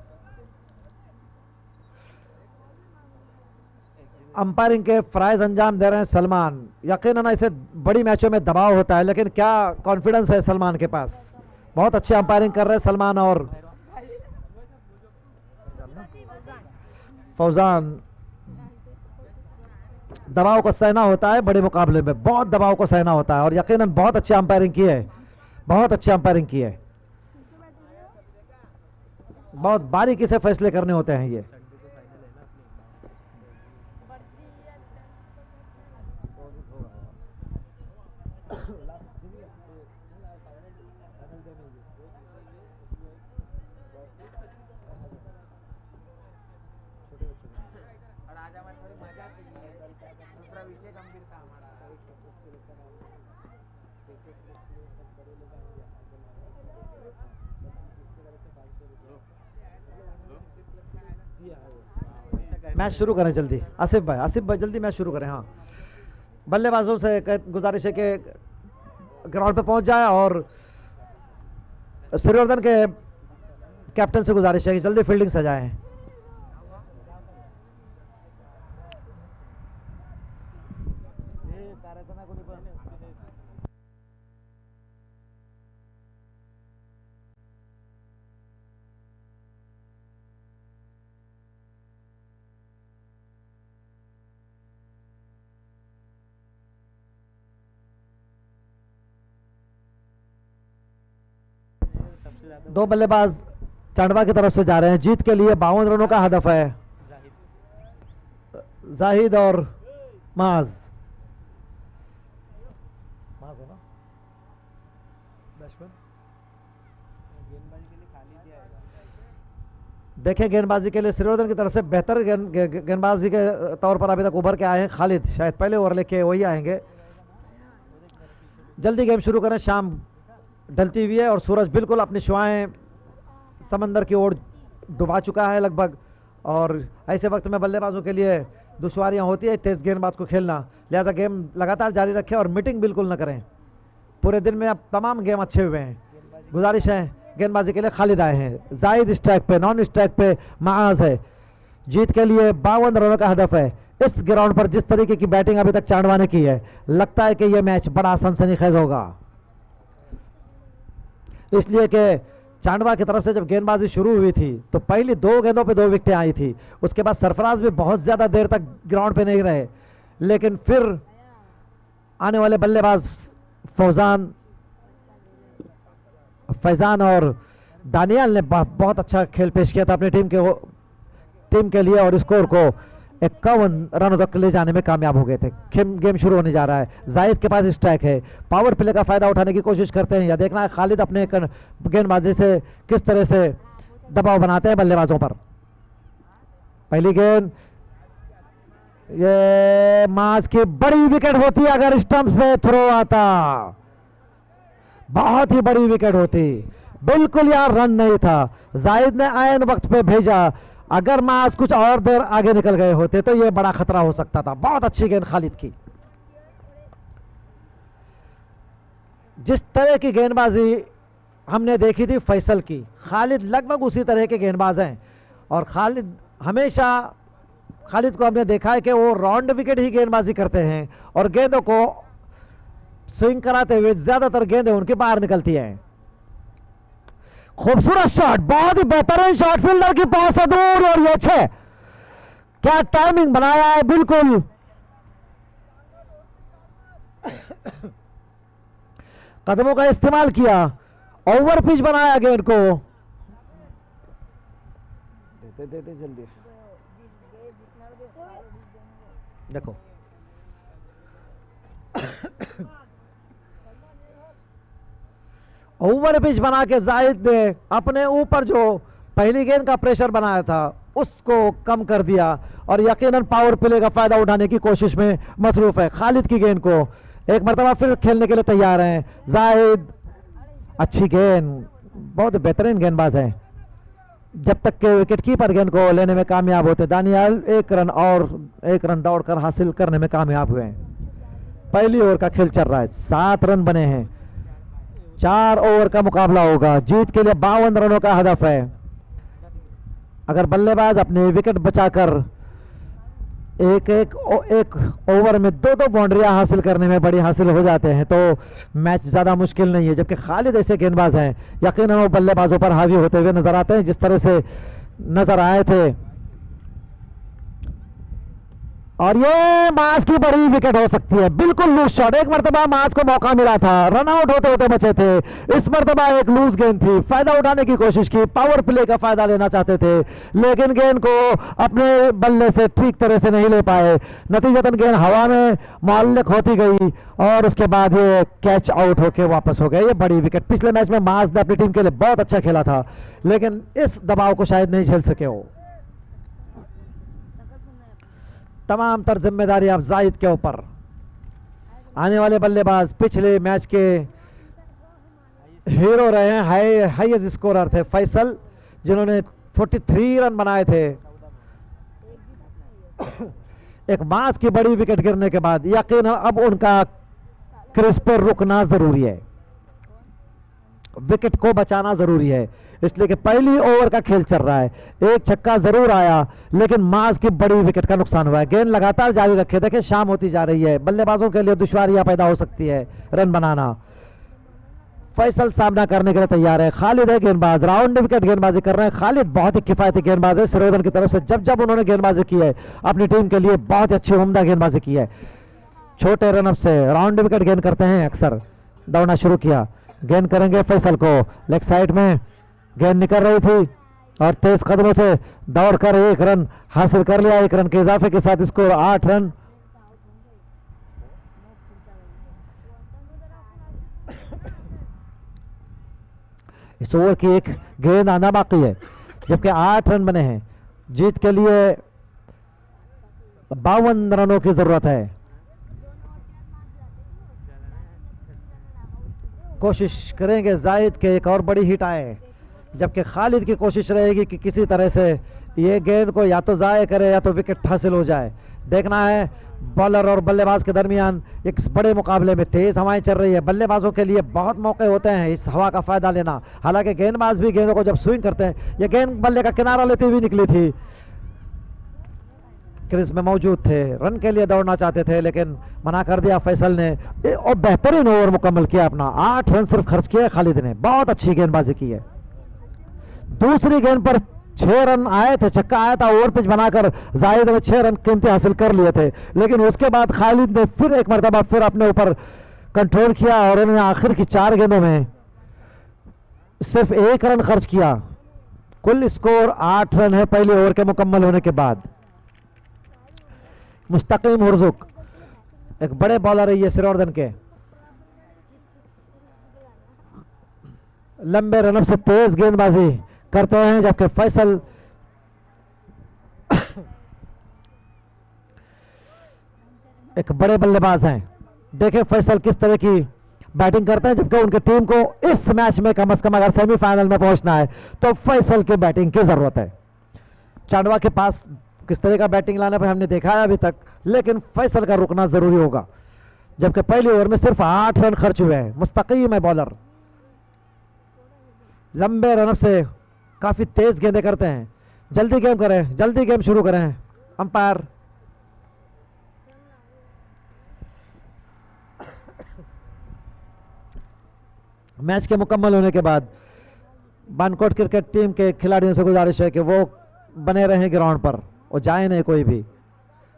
S1: अंपायरिंग के फ्राइज अंजाम दे रहे हैं सलमान। यकीनन ऐसे बड़ी मैचों में दबाव होता है, लेकिन क्या कॉन्फिडेंस है सलमान के पास, बहुत अच्छी अंपायरिंग कर रहे हैं सलमान और फौजान। दबाव को सहना होता है बड़े मुकाबले में, बहुत दबाव को सहना होता है, और यकीनन बहुत अच्छी अंपायरिंग की है, बहुत अच्छी अंपायरिंग की है, बहुत बारीकी से फैसले करने होते हैं ये। मैच शुरू करें जल्दी, आसिफ भाई जल्दी मैच शुरू करें। हाँ, बल्लेबाजों से गुजारिश है कि ग्राउंड पे पहुंच जाए, और श्रीवर्धन के कैप्टन से गुजारिश है कि जल्दी फील्डिंग सजाएं। दो बल्लेबाज चांडवा की तरफ से जा रहे हैं। जीत के लिए 52 रनों का हदफ है। जाहिद और माज है ना बैट्समैन। देखें गेंदबाजी के लिए श्रीवर्धन की तरफ से बेहतर गेंदबाजी के तौर पर अभी तक उभर के आए हैं खालिद, शायद पहले ओवर लेके वही आएंगे। जल्दी गेम शुरू करें, शाम ढलती हुई है और सूरज बिल्कुल अपनी शुआएं समंदर की ओर डुबा चुका है लगभग, और ऐसे वक्त में बल्लेबाजों के लिए दुश्वारियां होती है तेज गेंदबाज को खेलना, लिहाजा गेम लगातार जारी रखें और मीटिंग बिल्कुल न करें। पूरे दिन में अब तमाम गेम अच्छे हुए हैं। गुजारिश है गेंदबाजी के लिए खालिद आए हैं, जाहिद स्ट्राइक पे, नॉन स्ट्राइक पे माज है। जीत के लिए 52 रनों का हदफ है। इस ग्राउंड पर जिस तरीके की बैटिंग अभी तक चांडवा ने की है, लगता है कि यह मैच बड़ा सनसनीखेज होगा, इसलिए कि चांडवा की तरफ से जब गेंदबाजी शुरू हुई थी तो पहली 2 गेंदों पे 2 विकेटें आई थी। उसके बाद सरफराज भी बहुत ज़्यादा देर तक ग्राउंड पे नहीं रहे, लेकिन फिर आने वाले बल्लेबाज फैजान और दानियाल ने बहुत अच्छा खेल पेश किया था अपनी टीम के लिए, और स्कोर को 51 रनों तक ले जाने में कामयाब हो गए थे। गेम शुरू होने जा रहा है। जाहिद के पास स्ट्राइक है, पावर प्ले का फायदा उठाने की कोशिश करते हैं, या देखना है खालिद अपने गेंदबाजी से किस तरह से दबाव बनाते हैं बल्लेबाजों पर। पहली गेंद, ये माज की बड़ी विकेट होती अगर स्टंप्स पे थ्रो आता, बहुत ही बड़ी विकेट होती। बिल्कुल यार रन नहीं था, जाहिद ने आयन वक्त पे भेजा। अगर माज कुछ और देर आगे निकल गए होते तो यह बड़ा खतरा हो सकता था। बहुत अच्छी गेंद खालिद की। जिस तरह की गेंदबाजी हमने देखी थी फैसल की, खालिद लगभग उसी तरह के गेंदबाज हैं, और खालिद हमेशा खालिद को हमने देखा है कि वो राउंड विकेट ही गेंदबाजी करते हैं और गेंदों को स्विंग कराते हुए ज्यादातर गेंदें उनके बाहर निकलती हैं। खूबसूरत शॉट, बहुत ही बेहतरीन शॉट, फील्डर की पास से दूर और ये 6। क्या टाइमिंग बनाया है, बिल्कुल कदमों का इस्तेमाल किया, ओवर पिच बनाया गेंद को। दे जल्दी देखो ओवर पिच बना के जाहिद ने अपने ऊपर जो पहली गेंद का प्रेशर बनाया था उसको कम कर दिया और यकीनन पावर प्ले का फायदा उठाने की कोशिश में मसरूफ है। खालिद की गेंद को एक मरतबा फिर खेलने के लिए तैयार हैं जाहिद। अच्छी गेंद, बहुत बेहतरीन गेंदबाज है। जब तक के विकेट कीपर गेंद को लेने में कामयाब होते, दानियाल 1 रन और 1 रन दौड़कर हासिल करने में कामयाब हुए हैं। पहली ओवर का खेल चल रहा है, 7 रन बने हैं, 4 ओवर का मुकाबला होगा। जीत के लिए 52 रनों का हदफ है। अगर बल्लेबाज अपने विकेट बचाकर एक ओवर में 2 बाउंड्रियां हासिल करने में बड़ी हासिल हो जाते हैं तो मैच ज़्यादा मुश्किल नहीं है। जबकि खालिद ऐसे गेंदबाज हैं यकीनन वो बल्लेबाजों पर हावी होते हुए नजर आते हैं, जिस तरह से नजर आए थे। और ये माज की बड़ी विकेट हो सकती है, बिल्कुल लूज शॉट। एक मरतबा माज को मौका मिला था, रन आउट होते होते बचे थे। इस मरतबा एक लूज गेंद थी, फायदा उठाने की कोशिश की, पावर प्ले का फायदा लेना चाहते थे लेकिन गेंद को अपने बल्ले से ठीक तरह से नहीं ले पाए। नतीजतन गेंद हवा में मुअल्लिक होती गई और उसके बाद ये कैच आउट होके वापस हो गए। ये बड़ी विकेट। पिछले मैच में माज ने अपनी टीम के लिए बहुत अच्छा खेला था लेकिन इस दबाव को शायद नहीं झेल सके हो। तमाम तर जिम्मेदारी अब जाहिद के ऊपर। आने वाले बल्लेबाज पिछले मैच के हीरो रहे हैं, हाईएस्ट स्कोरर थे फैसल, जिन्होंने 43 रन बनाए थे। एक माज की बड़ी विकेट गिरने के बाद यकीन अब उनका क्रीज पर रुकना जरूरी है, विकेट को बचाना जरूरी है, इसलिए कि पहली ओवर का खेल चल रहा है। एक छक्का जरूर आया लेकिन माज की बड़ी विकेट का नुकसान हुआ है। गेंद लगातार जारी रखे, देखिए शाम होती जा रही है, बल्लेबाजों के लिए दुश्वारियां पैदा हो सकती है रन बनाना। फैसल सामना करने के लिए तैयार है। खालिद है गेंदबाज, राउंड विकेट गेंदबाजी कर रहे हैं। खालिद बहुत ही किफायती गेंदबाज है श्रीवर्धन की तरफ से। जब उन्होंने गेंदबाजी की है अपनी टीम के लिए बहुत ही अच्छी उम्दा गेंदबाजी की है। छोटे रनअप से राउंड विकेट गेंद करते हैं अक्सर। दौड़ना शुरू किया, गेंद करेंगे फैसल को, लेग साइड में गेंद निकल रही थी और तेज कदमों से दौड़कर 1 रन हासिल कर लिया। 1 रन के इजाफे के साथ स्कोर 8 रन। इस ओवर की एक गेंद आना बाकी है जबकि 8 रन बने हैं। जीत के लिए 52 रनों की जरूरत है। कोशिश करेंगे जाहिद के एक और बड़ी हिट आए, जबकि खालिद की कोशिश रहेगी कि किसी तरह से ये गेंद को या तो जाए करे या तो विकेट हासिल हो जाए। देखना है बॉलर और बल्लेबाज के दरमियान एक बड़े मुकाबले में तेज हवाएं चल रही है। बल्लेबाजों के लिए बहुत मौके होते हैं इस हवा का फायदा लेना। हालांकि गेंदबाज भी गेंदों को जब स्विंग करते हैं, ये गेंद बल्ले का किनारा लेती हुई निकली थी, क्रीज में मौजूद थे, रन के लिए दौड़ना चाहते थे लेकिन मना कर दिया फैसल ने और बेहतरीन ओवर मुकम्मल किया अपना। 8 रन सिर्फ खर्च किए खालिद ने, बहुत अच्छी गेंदबाजी की है। दूसरी गेंद पर 6 रन आए थे, छक्का आया था, ओवर पिच बनाकर जाहिद ने 6 रन कीमती हासिल कर लिए थे लेकिन उसके बाद खालिद ने फिर एक मरतबा फिर अपने ऊपर कंट्रोल किया और उन्होंने आखिर की 4 गेंदों में सिर्फ 1 रन खर्च किया। कुल स्कोर 8 रन है पहले ओवर के मुकम्मल होने के बाद। मुस्तकीम हुर्जुक एक बड़े बॉलर है ये श्रीवर्धन के, लंबे रनअप से तेज गेंदबाजी करते हैं, जबकि फैसल एक बड़े बल्लेबाज हैं। देखें फैसल किस तरह की बैटिंग करते हैं, जबकि उनकी टीम को इस मैच में कम से कम अगर सेमीफाइनल में पहुंचना है तो फैसल की बैटिंग की जरूरत है। चांडवा के पास किस तरह का बैटिंग लाने पर हमने देखा है अभी तक, लेकिन फैसल का रुकना जरूरी होगा। जबकि पहली ओवर में सिर्फ 8 रन खर्च हुए हैं। मुस्तकीम है बॉलर, लंबे रनअप से काफी तेज गेंदें करते हैं। जल्दी गेम करें, जल्दी गेम शुरू करें। अंपायर मैच के मुकम्मल होने के बाद बानकोट क्रिकेट टीम के खिलाड़ियों से गुजारिश है कि वो बने रहें ग्राउंड पर और जाए नहीं कोई भी।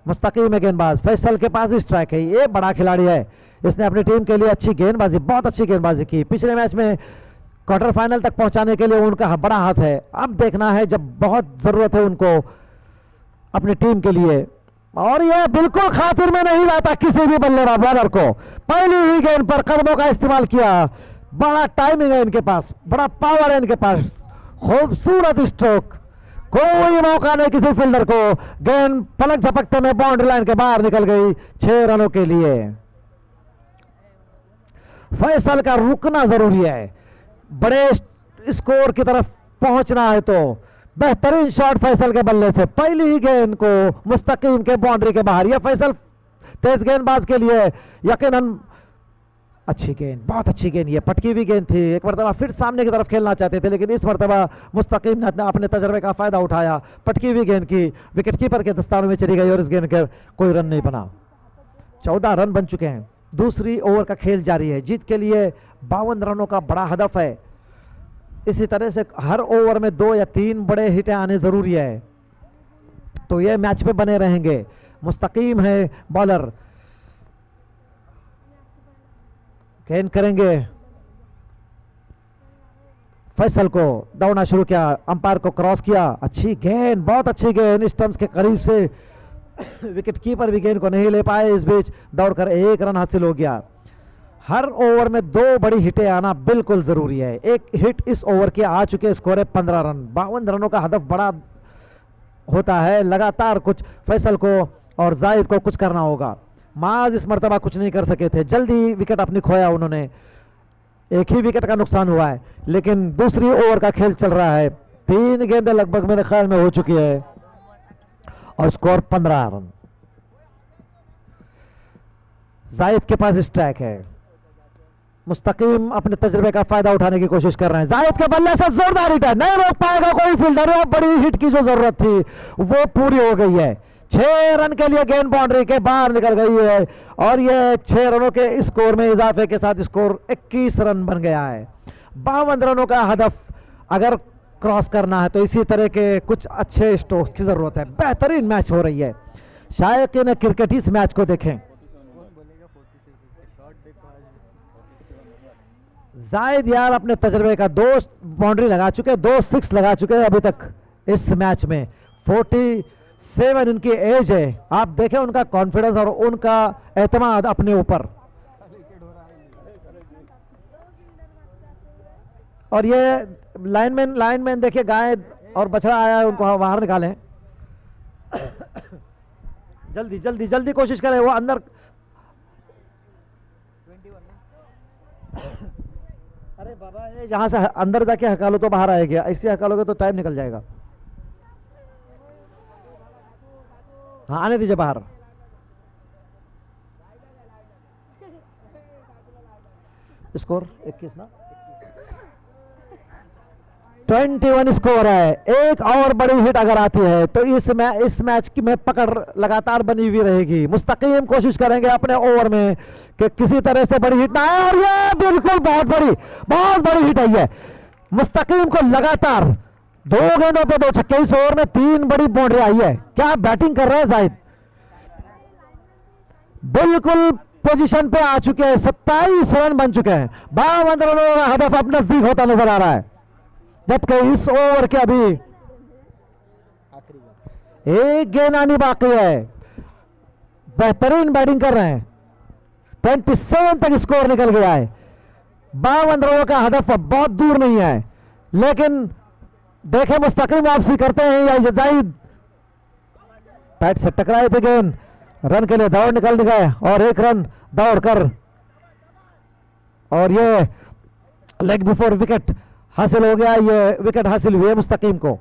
S1: मुस्तकीम है गेंदबाज, फैसल के पास भी स्ट्राइक है, ये बड़ा खिलाड़ी है, इसने अपनी टीम के लिए अच्छी गेंदबाजी, बहुत अच्छी गेंदबाजी की। पिछले मैच में क्वार्टर फाइनल तक पहुंचाने के लिए उनका बड़ा हाथ है। अब देखना है जब बहुत जरूरत है उनको अपनी टीम के लिए, और यह बिल्कुल खातिर में नहीं लाता किसी भी बल्लेबाज बॉलर को। पहली ही गेंद पर कदमों का इस्तेमाल किया, बड़ा टाइमिंग है इनके पास, बड़ा पावर है इनके पास, खूबसूरत स्ट्रोक, कोई मौका नहीं किसी फील्डर को। गेंद पलक झपकते में बाउंड्री लाइन के बाहर निकल गई 6 रनों के लिए। फैसल का रुकना जरूरी है, बड़े स्कोर की तरफ पहुंचना है तो। बेहतरीन शॉट फैसल के बल्ले से, पहली ही गेंद को मुस्तकीम के बाउंड्री के बाहर। यह फैसल तेज गेंदबाज के लिए यकीनन अच्छी गेंद, बहुत अच्छी गेंद, ये पटकी हुई गेंद थी। एक मरतबा फिर सामने की तरफ खेलना चाहते थे, लेकिन इस मरतबा मुस्तकीम ने अपने तजर्बे का फायदा उठाया, पटकी हुई गेंद की विकेट कीपर के दस्तानों में चली गई और इस गेंद के कोई रन नहीं बना। 14 रन बन चुके हैं, दूसरी ओवर का खेल जारी है। जीत के लिए 52 रनों का बड़ा हदफ है। इसी तरह से हर ओवर में 2 या 3 बड़े हिटें आने जरूरी है, तो ये मैच पे बने रहेंगे। मुस्तकीम है बॉलर, गेंद करेंगे, फैसल को दौड़ना शुरू किया, अंपायर को क्रॉस किया, अच्छी गेंद, बहुत अच्छी गेंद, स्टंप्स के करीब से विकेट कीपर भी गेंद को नहीं ले पाए। इस बीच दौड़कर 1 रन हासिल हो गया। हर ओवर में 2 बड़ी हिटें आना बिल्कुल जरूरी है। एक हिट इस ओवर की आ चुके, स्कोर है 15 रन। 52 रनों का हदफ बड़ा होता है, लगातार कुछ फैसल को और जाहिद को कुछ करना होगा। माज इस मरतबा कुछ नहीं कर सके थे, जल्दी विकेट अपनी खोया उन्होंने, एक ही विकेट का नुकसान हुआ है। लेकिन दूसरी ओवर का खेल चल रहा है, 3 गेंदें लगभग मेरे ख्याल में हो चुकी है और स्कोर 15 रन। जाहिद के पास स्ट्राइक है, मुस्तकीम अपने तजर्बे का फायदा उठाने की कोशिश कर रहे हैं। जाहिद के बल्ले से जोरदार हिट है, नहीं रोक पाएगा कोई फील्डर। वो बड़ी हिट की जो जरूरत थी वो पूरी हो गई है। 6 रन के लिए गेंद बाउंड्री के बाहर निकल गई है और ये 6 रनों के स्कोर में इजाफे के साथ स्कोर 21 रन बन गया है। 52 रनों का हदफ अगर क्रॉस करना है तो इसी तरह के कुछ अच्छे स्ट्रोक की जरूरत है। बेहतरीन मैच हो रही है, शायकीन क्रिकेट इस मैच को देखें। जायद यार अपने तजर्बे का 2 बाउंड्री लगा चुके, 2 6 लगा चुके हैं अभी तक इस मैच में। 47 इनकी एज है, आप देखें उनका कॉन्फिडेंस और उनका एतमाद अपने ऊपर। और ये लाइनमैन देखिए, गाय और बछड़ा आया है, उनको बाहर निकालें। जल्दी जल्दी जल्दी कोशिश करें, वो अंदर। अरे बाबा, ये जहां से अंदर जाके हकालो तो बाहर आएगा, ऐसे हकालोगे तो टाइम निकल जाएगा। हाँ, आने दीजिए बाहर। स्कोर 21 ना, 21 स्कोर है। एक और बड़ी हिट अगर आती है तो इस मैच की में पकड़ लगातार बनी हुई रहेगी। मुस्तकीम कोशिश करेंगे अपने ओवर में कि किसी तरह से बड़ी हिट ना आए, और ये बिल्कुल बहुत बड़ी हिट आई है। मुस्तकीम को लगातार 2 गेंदों पे 2 छक्के, इस ओवर में 3 बड़ी बाउंड्री आई है। क्या बैटिंग कर रहे हैं जाहिद, बिल्कुल पोजीशन पे आ चुके हैं। 27 रन बन चुके हैं, 52 रनों का हदफ अब नजदीक होता नजर आ रहा है, जबकि इस ओवर के अभी एक गेंद आनी बाकी है। बेहतरीन बैटिंग कर रहे हैं, 27 तक स्कोर निकल गया है। 52 रनों का हदफ अब बहुत दूर नहीं है, लेकिन देखें मुस्तकीम वापसी करते हैं या जाहिद। पैट से टकराए थे गेंद, रन के लिए दौड़ निकल गए और 1 रन दौड़कर, और ये लेग बिफोर विकेट हासिल हो गया। ये विकेट हासिल हुई है मुस्तकीम को।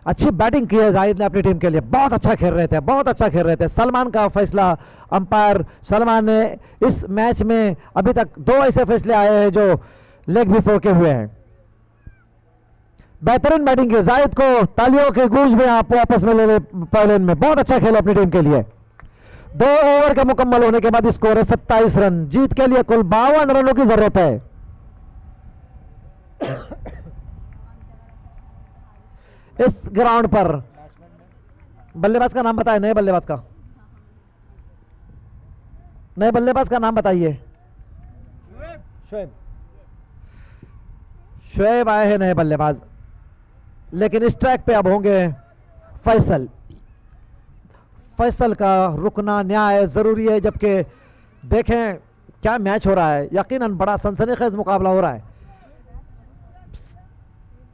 S1: अच्छी बैटिंग की है जाहिद ने अपनी टीम के लिए, बहुत अच्छा खेल रहे थे। सलमान का फैसला, अंपायर सलमान ने इस मैच में अभी तक 2 ऐसे फैसले आए हैं जो लेग बिफोर के हुए हैं। बेहतरीन बैटिंग की, जाहिद को तालियों के गूंज में आप वापस में ले ले पहले में, बहुत अच्छा खेला अपनी टीम के लिए। 2 ओवर के मुकम्मल होने के बाद स्कोर है 27 रन। जीत के लिए कुल 52 रनों की जरूरत है। इस ग्राउंड पर बल्लेबाज का नाम बताए, नए बल्लेबाज का, नए बल्लेबाज का नाम बताइए। शुएब आए हैं नए बल्लेबाज, लेकिन इस ट्रैक पे अब होंगे फैसल। फैसल का रुकना न्याय जरूरी है, जबकि देखें क्या मैच हो रहा है, यकीनन बड़ा सनसनीखेज मुकाबला हो रहा है।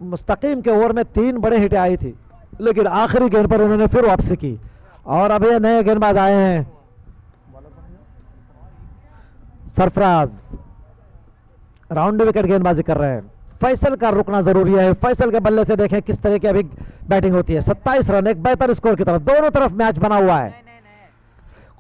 S1: मुस्तकीम के ओवर में 3 बड़े हिटें आई थी, लेकिन आखिरी गेंद पर उन्होंने फिर वापसी की। और अब ये नए गेंदबाज आए हैं, सरफराज राउंड विकेट गेंदबाजी कर रहे हैं। फैसल का रुकना जरूरी है। फैसल के बल्ले से देखें किस तरह की अभी बैटिंग होती है। 27 रन, एक बेहतर स्कोर की तरफ, दोनों तरफ मैच बना हुआ है।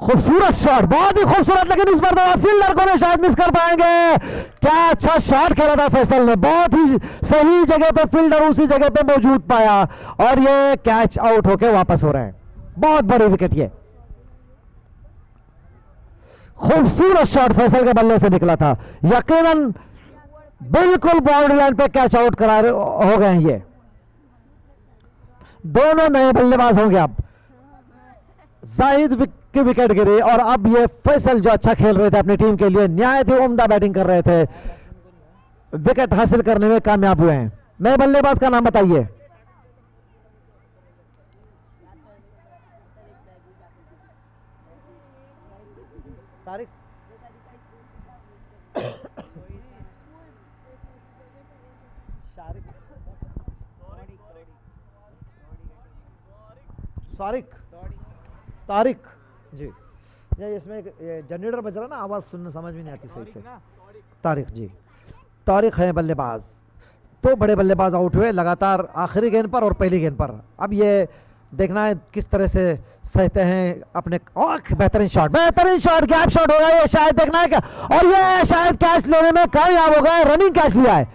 S1: खूबसूरत शॉट, बहुत ही खूबसूरत, लेकिन इस बार फील्डर को शायद मिस कर पाएंगे। क्या अच्छा शॉट खेला था फैसल ने, बहुत ही सही जगह पे फील्डर उसी जगह पे मौजूद पाया और ये कैच आउट होके वापस हो रहे हैं। बहुत बड़ी विकेट ये, खूबसूरत शॉट फैसल के बल्ले से निकला था, यकीनन बिल्कुल बाउंड्री लाइन पे कैच आउट करा हो गए हैं ये। दोनों नए बल्लेबाज होंगे अब। जाहिद की विकेट गिरी और अब ये फैसल जो अच्छा खेल रहे थे अपनी टीम के लिए, न्याय थी, उम्दा बैटिंग कर रहे थे, विकेट हासिल करने में कामयाब हुए हैं। नए बल्लेबाज का नाम बताइए। तारिक, तारिक जी, ये इसमें ये जनरेटर बज रहा ना, आवाज सुनना समझ में नहीं आती सही से। तारिक जी, तारिक है बल्लेबाज। 2 बड़े बल्लेबाज आउट हुए लगातार आखिरी गेंद पर और पहली गेंद पर। अब ये देखना है किस तरह से सहते हैं अपने। बेहतरीन शॉट, बेहतरीन शॉट, गैप शॉट होगा ये, शायद देखना है क्या, और ये शायद कैच लेने में कामयाब हो गए, रनिंग कैच लिया है।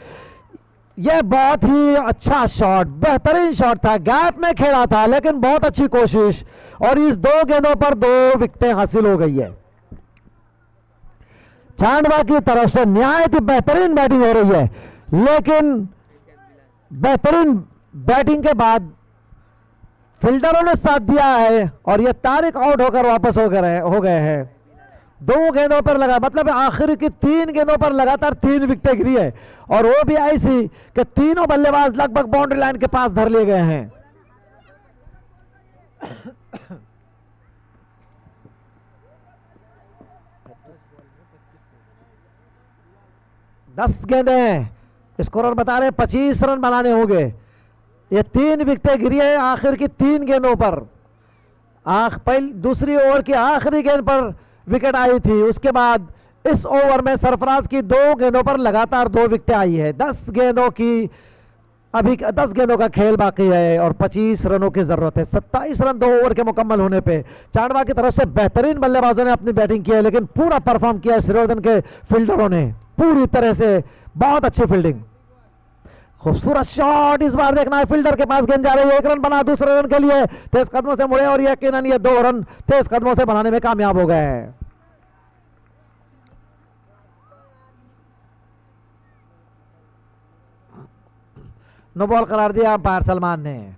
S1: ये बहुत ही अच्छा शॉट, बेहतरीन शॉट था, गैप में खेला था, लेकिन बहुत अच्छी कोशिश, और इस 2 गेंदों पर 2 विकेटें हासिल हो गई है। चांडवा की तरफ से निहायत ही बेहतरीन बैटिंग हो रही है, लेकिन बेहतरीन बैटिंग के बाद फील्डरों ने साथ दिया है और ये तारिक आउट होकर वापस हो गए हैं। 2 गेंदों पर लगा, मतलब आखिर की 3 गेंदों पर लगातार 3 विकेटें गिरी है, और वो भी ऐसी कि तीनों बल्लेबाज लगभग बाउंड्री लाइन के पास धर लिए गए हैं। 10 गेंदें, स्कोरर बता रहे 25 रन बनाने होंगे। ये 3 विकेटें गिरी है आखिर की 3 गेंदों पर। दूसरी ओवर की आखिरी गेंद पर विकेट आई थी, उसके बाद इस ओवर में सरफराज की 2 गेंदों पर लगातार 2 विकेटें आई है। 10 गेंदों की अभी 10 गेंदों का खेल बाकी है और 25 रनों की जरूरत है। 27 रन 2 ओवर के मुकम्मल होने पे। चांडवा की तरफ से बेहतरीन बल्लेबाजों ने अपनी बैटिंग की है, लेकिन पूरा परफॉर्म किया श्रीवर्धन के फील्डरों ने पूरी तरह से, बहुत अच्छी फील्डिंग। खूबसूरत शॉट, इस बार देखना है फील्डर के पास गेंद जा रही है, 1 रन बना, दूसरे रन के लिए तेज कदमों से मुड़े और यकीनन ये 2 रन तेज कदमों से बनाने में कामयाब हो गए हैं। नो बॉल करार दिया अंपायर सलमान ने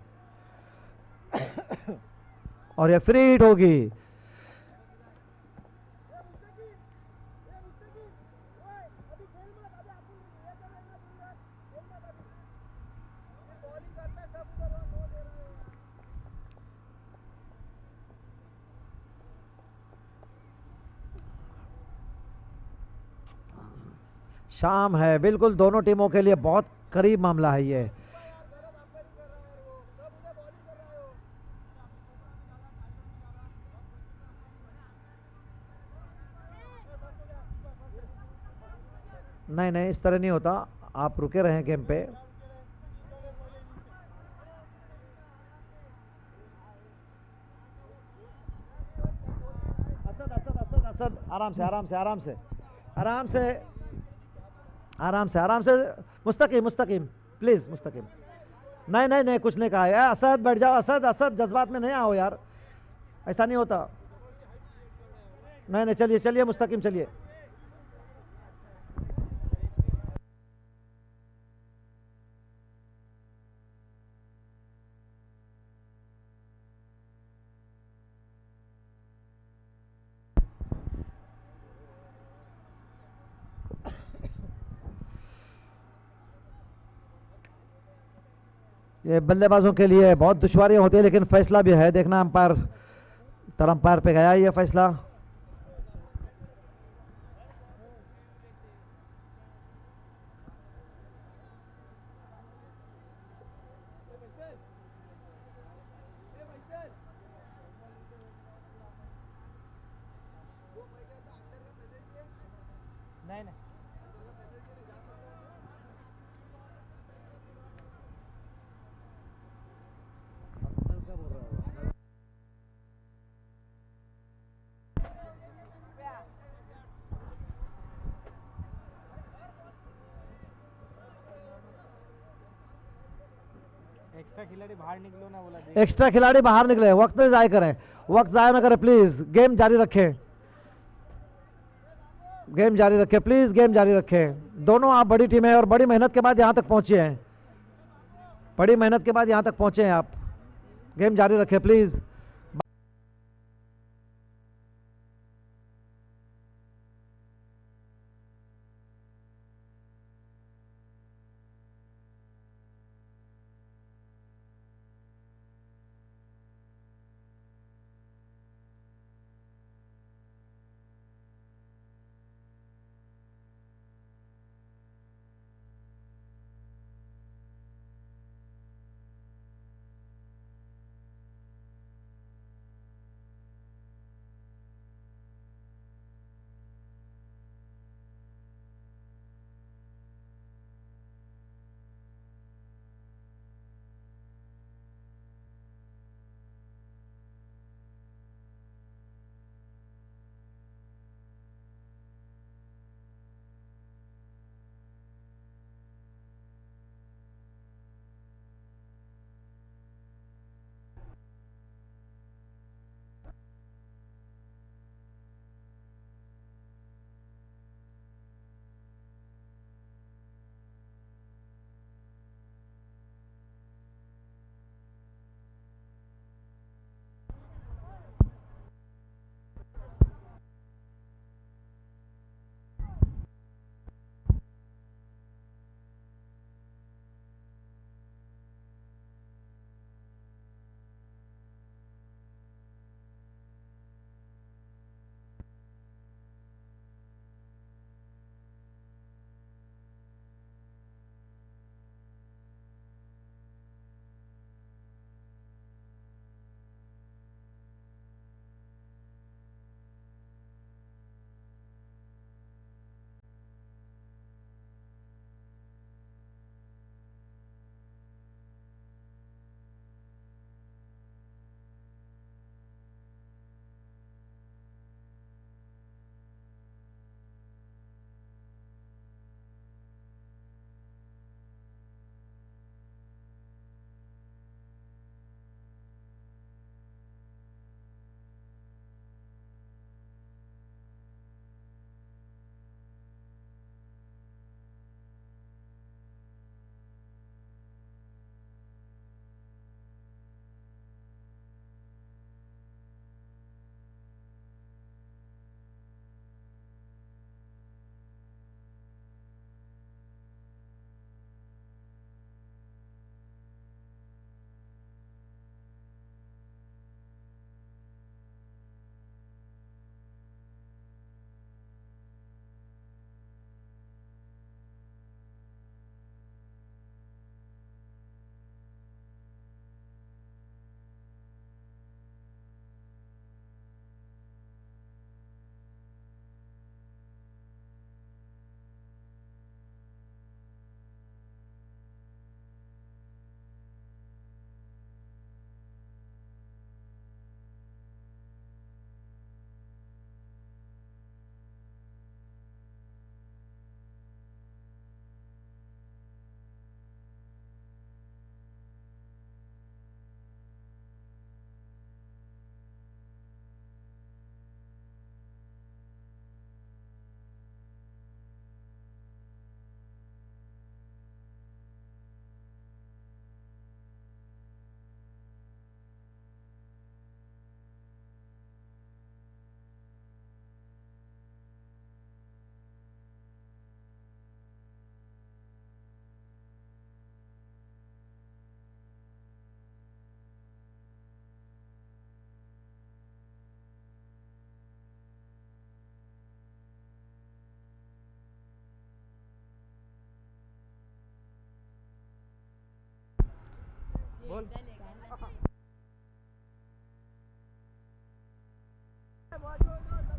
S1: और ये फ्री हिट होगी। शाम है, बिल्कुल दोनों टीमों के लिए बहुत करीब मामला है ये। नहीं नहीं, इस तरह नहीं होता, आप रुके रहें गेम पे। असद असद असद असद, आराम से आराम से आराम से आराम से आराम से आराम से, मुस्तकीम मुस्तकीम, प्लीज मुस्तकीम। नहीं नहीं नहीं, कुछ नहीं कहा है। असद बैठ जाओ, असद असद जज्बात में नहीं आओ यार, ऐसा नहीं होता। नहीं नहीं, चलिए चलिए मुस्तकिम चलिए। ये बल्लेबाजों के लिए बहुत दुश्वारियां होती है, लेकिन फैसला भी है, देखना अंपायर, तर अंपायर पे गया ये फैसला।
S2: नहीं नहीं, एक्स्ट्रा खिलाड़ी बाहर निकलो ना बोला।
S1: एक्स्ट्रा खिलाड़ी बाहर निकले, वक्त न जाया करें, वक्त जाया ना करें प्लीज, गेम जारी रखें, गेम जारी रखें प्लीज, गेम जारी रखें। दोनों आप बड़ी टीम है और बड़ी मेहनत के बाद यहां तक पहुंचे हैं, बड़ी मेहनत के बाद यहां तक पहुंचे हैं आप, गेम जारी रखें प्लीज।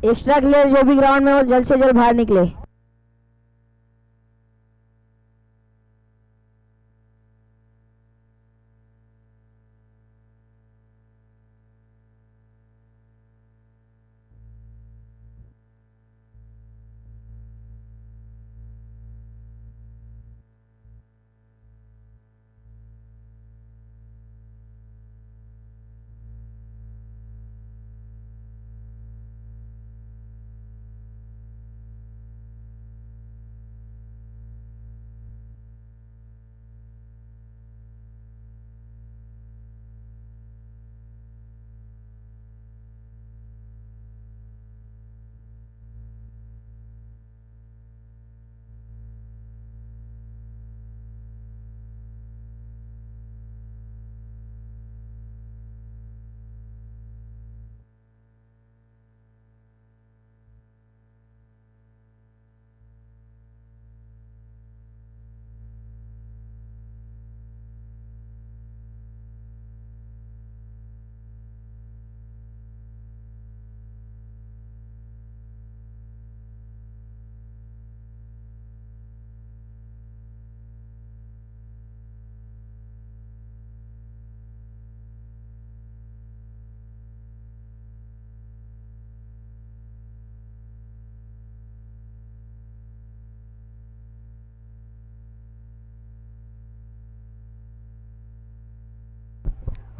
S3: एक्स्ट्रा प्लेयर जो भी ग्राउंड में हो जल्द से जल्द बाहर निकले।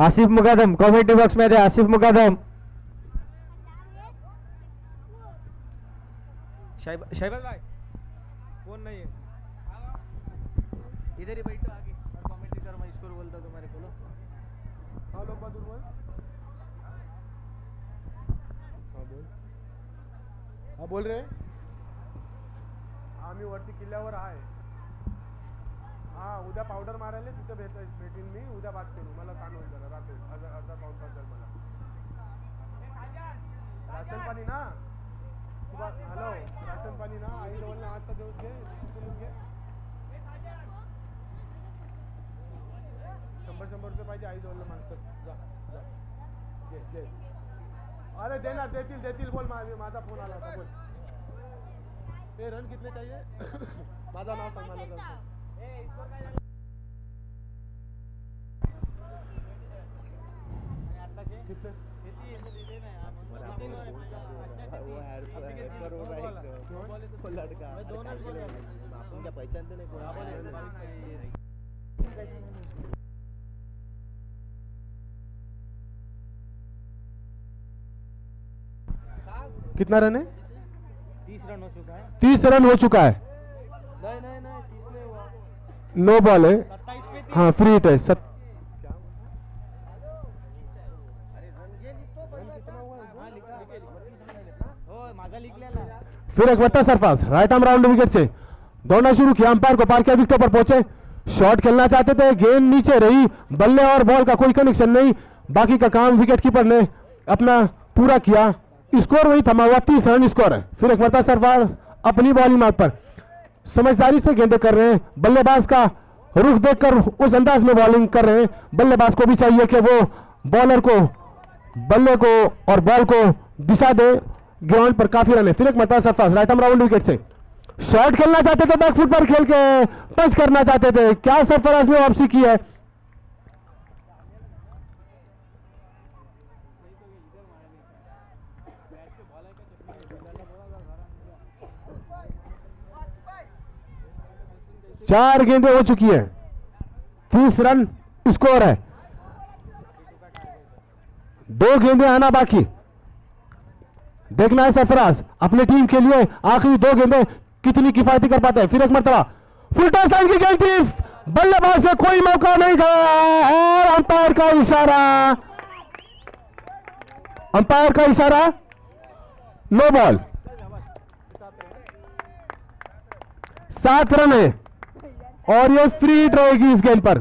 S1: आसिफ मुकदम कॉमेंट्री बॉक्स मध्ये आसिफ मुकदम.
S2: शहबाज भाई फोन नहीं है, इधर ही बैठो आगे और कमेंट्री करो, मैं स्कोर बोलता हूँ तुम्हारे को. हाँ लोग बहादुर बोल. हाँ बोल. हाँ बोल रहे. आम्ही वरती किल्ल्यावर आहे. हाँ उद्या पावडर मारायला तिथं भेटीन मी. उद्या बात करू. मला सांग जरा रात्री अर्धा पाऊण तास झाला मला. राशन पाणी ना हॅलो, राशन पाणी ना आई जवळ ना आजचा दिवस घे, तिकडूनच घे. 100 रुपये पाहिजे आई जवळ माणसं. जा जा घे घे. अरे देणार, देतील बोल. माझा फोन आला होता बोल. ते रन कितने चाहिए? माझा नाव सांग मला जरा. पहचानते नहीं. कितना रन है? 30 रन हो चुका है.
S1: 30 रन हो चुका है.
S2: नहीं 30 नहीं हुआ.
S1: नो बॉल है.
S2: 27 पे 30.
S1: हाँ फ्री हिट है. फिर एक बत्ता Sarfaraz right arm round wicket से दौड़ना शुरू किया. अंपायर को पार किया, विकेटों पर पहुंचे. शॉट खेलना चाहते थे, गेंद नीचे रही. बल्ले और बॉल का कोई कनेक्शन नहीं. बाकी का काम विकेट कीपर ने अपना पूरा किया. स्कोर वही थमा हुआ. 30 रन स्कोर है. फिर एक बत्ता सरफराज अपनी बॉलिंग मार्ग पर समझदारी से गेंदें कर रहे हैं. बल्लेबाज का रुख देखकर उस अंदाज में बॉलिंग कर रहे हैं. बल्लेबाज को भी चाहिए कि वो बॉलर को, बल्ले को और बॉल को दिशा दे. ग्राउंड पर काफी रन है. फिर एक मरतबा Sarfaraz right arm round wicket से शॉट खेलना चाहते थे, बैक फुट पर खेल के पंच करना चाहते थे. क्या सरफराज ने वापसी की है. चार गेंदें हो चुकी है. 30 रन स्कोर है. 2 गेंदें आना बाकी. देखना है सरफराज अपनी टीम के लिए आखिरी 2 गेंदें कितनी किफायती कर पाते हैं. फिर एक मरतबा फुल टॉस लाइन की गेंद थी. बल्लेबाज ने कोई मौका नहीं दिया और अंपायर का इशारा. अंपायर का इशारा, नो बॉल. 7 रन है और ये फ्री हिट रहेगी इस गेंद पर.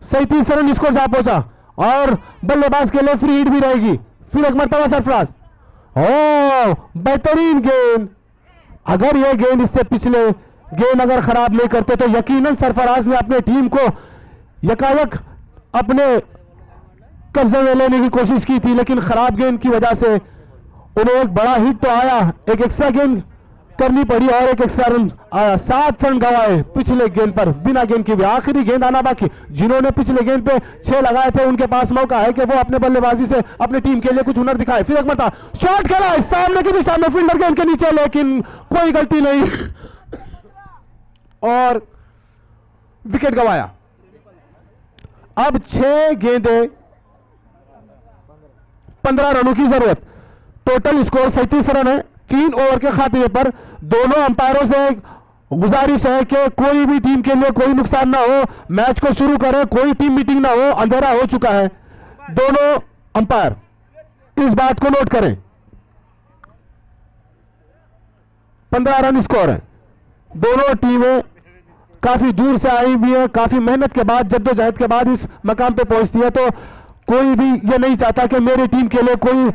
S1: सही 30 रन स्कोर जा पहुंचा और बल्लेबाज के लिए फ्री हिट भी रहेगी. फिर एक मरतबा सरफराज
S4: ओ बेहतरीन गेंद। अगर ये गेंद इससे पिछले गेंद अगर खराब नहीं करते तो यकीनन सरफराज ने अपने टीम को यकायक अपने कब्जे में लेने की कोशिश की थी, लेकिन खराब गेंद की वजह से उन्हें एक बड़ा हिट तो आया, एक एक्स्ट्रा गेंद करनी पड़ी और एक एक्स्ट्रा रन आया। 7 रन गंवाए पिछले गेंद पर बिना गेंद के भी। आखिरी गेंद आना बाकी। जिन्होंने पिछले गेंद पे 6 लगाए थे उनके पास मौका है कि वो अपने बल्लेबाजी से अपने टीम के लिए कुछ हुनर दिखाए। फिर एक मरता शॉट खेला सामने की दिशा में, फील्डर गेंद के नीचे, लेकिन कोई गलती नहीं और विकेट गंवाया। अब 6 गेंदें 15 रनों की जरूरत। टोटल स्कोर 37 रन है। 3 ओवर के खात्मे पर दोनों अंपायरों से गुजारिश है कि कोई भी टीम के लिए कोई नुकसान ना हो, मैच को शुरू करें, कोई टीम मीटिंग ना हो, अंधेरा हो चुका है। दोनों अंपायर इस बात को नोट करें। 15 रन स्कोर है। दोनों टीमें काफी दूर से आई हुई है, काफी मेहनत के बाद, जद्दोजहद के बाद इस मकाम पे पहुंचती है, तो कोई भी ये नहीं चाहता कि मेरी टीम के लिए कोई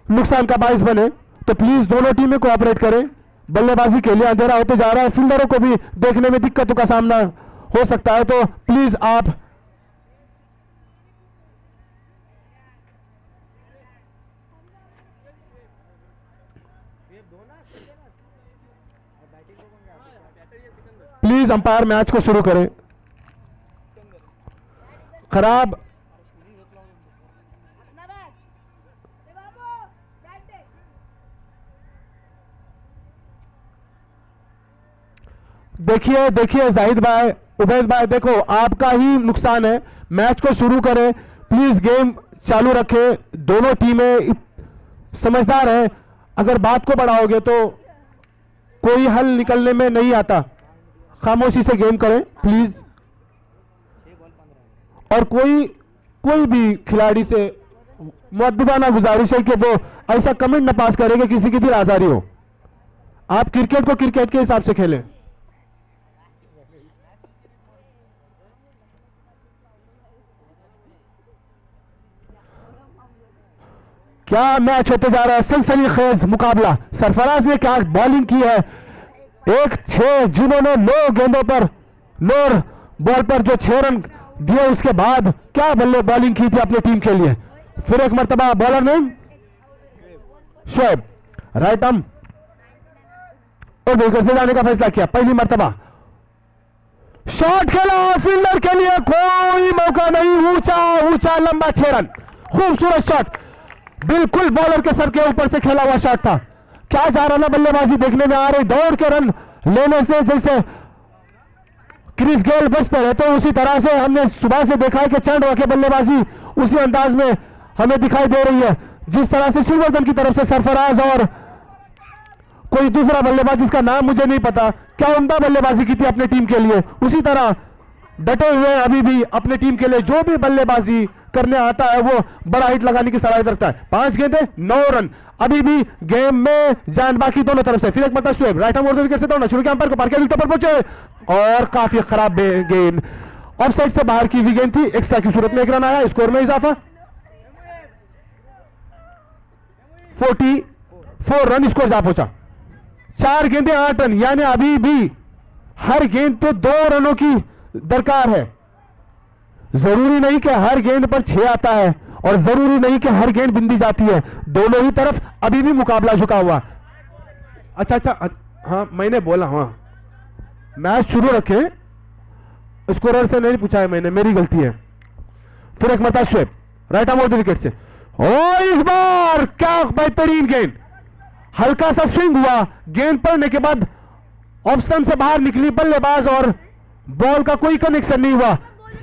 S4: नुकसान का बाइस बने। तो प्लीज दोनों टीमें कोऑपरेट करें। बल्लेबाजी के लिए अंधेरा होते जा रहा है, फील्डरों को भी देखने में दिक्कतों का सामना हो सकता है, तो प्लीज आप प्लीज अंपायर मैच को शुरू करें। खराब देखिए देखिए जाहिद भाई, उबैद भाई, देखो आपका ही नुकसान है। मैच को शुरू करें प्लीज, गेम चालू रखें। दोनों टीमें समझदार हैं। अगर बात को बढ़ाओगे तो कोई हल निकलने में नहीं आता। खामोशी से गेम करें प्लीज। और कोई भी खिलाड़ी से मुअद्दबाना गुजारिश है कि वो ऐसा कमेंट न पास करे कि किसी की दिल आजारी हो। आप क्रिकेट को क्रिकेट के हिसाब से खेलें। क्या मैच होते जा रहा है, सनसनीखेज मुकाबला। सरफराज ने क्या बॉलिंग की है, 1-6 जिन्होंने 9 गेंदों पर 9 बॉल पर जो 6 रन दिए, उसके बाद क्या बल्ले बॉलिंग की थी अपनी टीम के लिए। फिर एक मरतबा बॉलर ने शोएब राइट आर्म और विकेट से जाने का फैसला किया। पहली मरतबा शॉट खेला, फील्डर के लिए कोई मौका नहीं, ऊंचा लंबा 6 रन, खूबसूरत शॉट, बिल्कुल बॉलर के सर के ऊपर से खेला हुआ शॉट था। क्या जा रहा ना बल्लेबाजी देखने में आ रही, दौड़ के रन लेने से जैसे क्रिस गेल बचते रहे, तो उसी तरह से हमने सुबह से देखा है कि चांडवा के बल्लेबाजी उसी अंदाज में हमें दिखाई दे रही है। जिस तरह से श्रीवर्धन की तरफ से सरफराज और कोई दूसरा बल्लेबाज जिसका नाम मुझे नहीं पता, क्या उम्दा बल्लेबाजी की थी अपनी टीम के लिए, उसी तरह डटे हुए अभी भी अपनी टीम के लिए जो भी बल्लेबाजी करने आता है वो बड़ा हिट लगाने की सलाहियत रखता है। 5 गेंदें 9 रन, अभी भी गेम में जान बाकी दोनों तरफ से। फिर एक मतलब शुएब राइट आर्म विकेट से दौड़ना शुरू किया, अंपायर को पार किया, विकेट पर पहुंचे और काफी खराब गेंद, ऑफसाइड से बाहर की हुई गेंद थी। एक्स्ट्रा की सूरत में 1 रन आया, स्कोर में इजाफा 44 रन स्कोर जा पहुंचा। 4 गेंदें 8 रन, यानी अभी भी हर गेंद पे 2 रनों की दरकार है। जरूरी नहीं कि हर गेंद पर 6 आता है और जरूरी नहीं कि हर गेंद बिंदी जाती है, दोनों ही तरफ अभी भी मुकाबला झुका हुआ। अच्छा, हाँ मैंने बोला, हाँ मैच शुरू रखें, स्कोरर से नहीं पूछा है मैंने, मेरी गलती है। फिर एक मरतबा शुएब राइट आर्म विकेट से, और इस बार क्या बेहतरीन गेंद, हल्का सा स्विंग हुआ, गेंद पड़ने के बाद ऑफ स्टंप से बाहर निकली बल्लेबाज और बॉल का कोई कनेक्शन नहीं हुआ।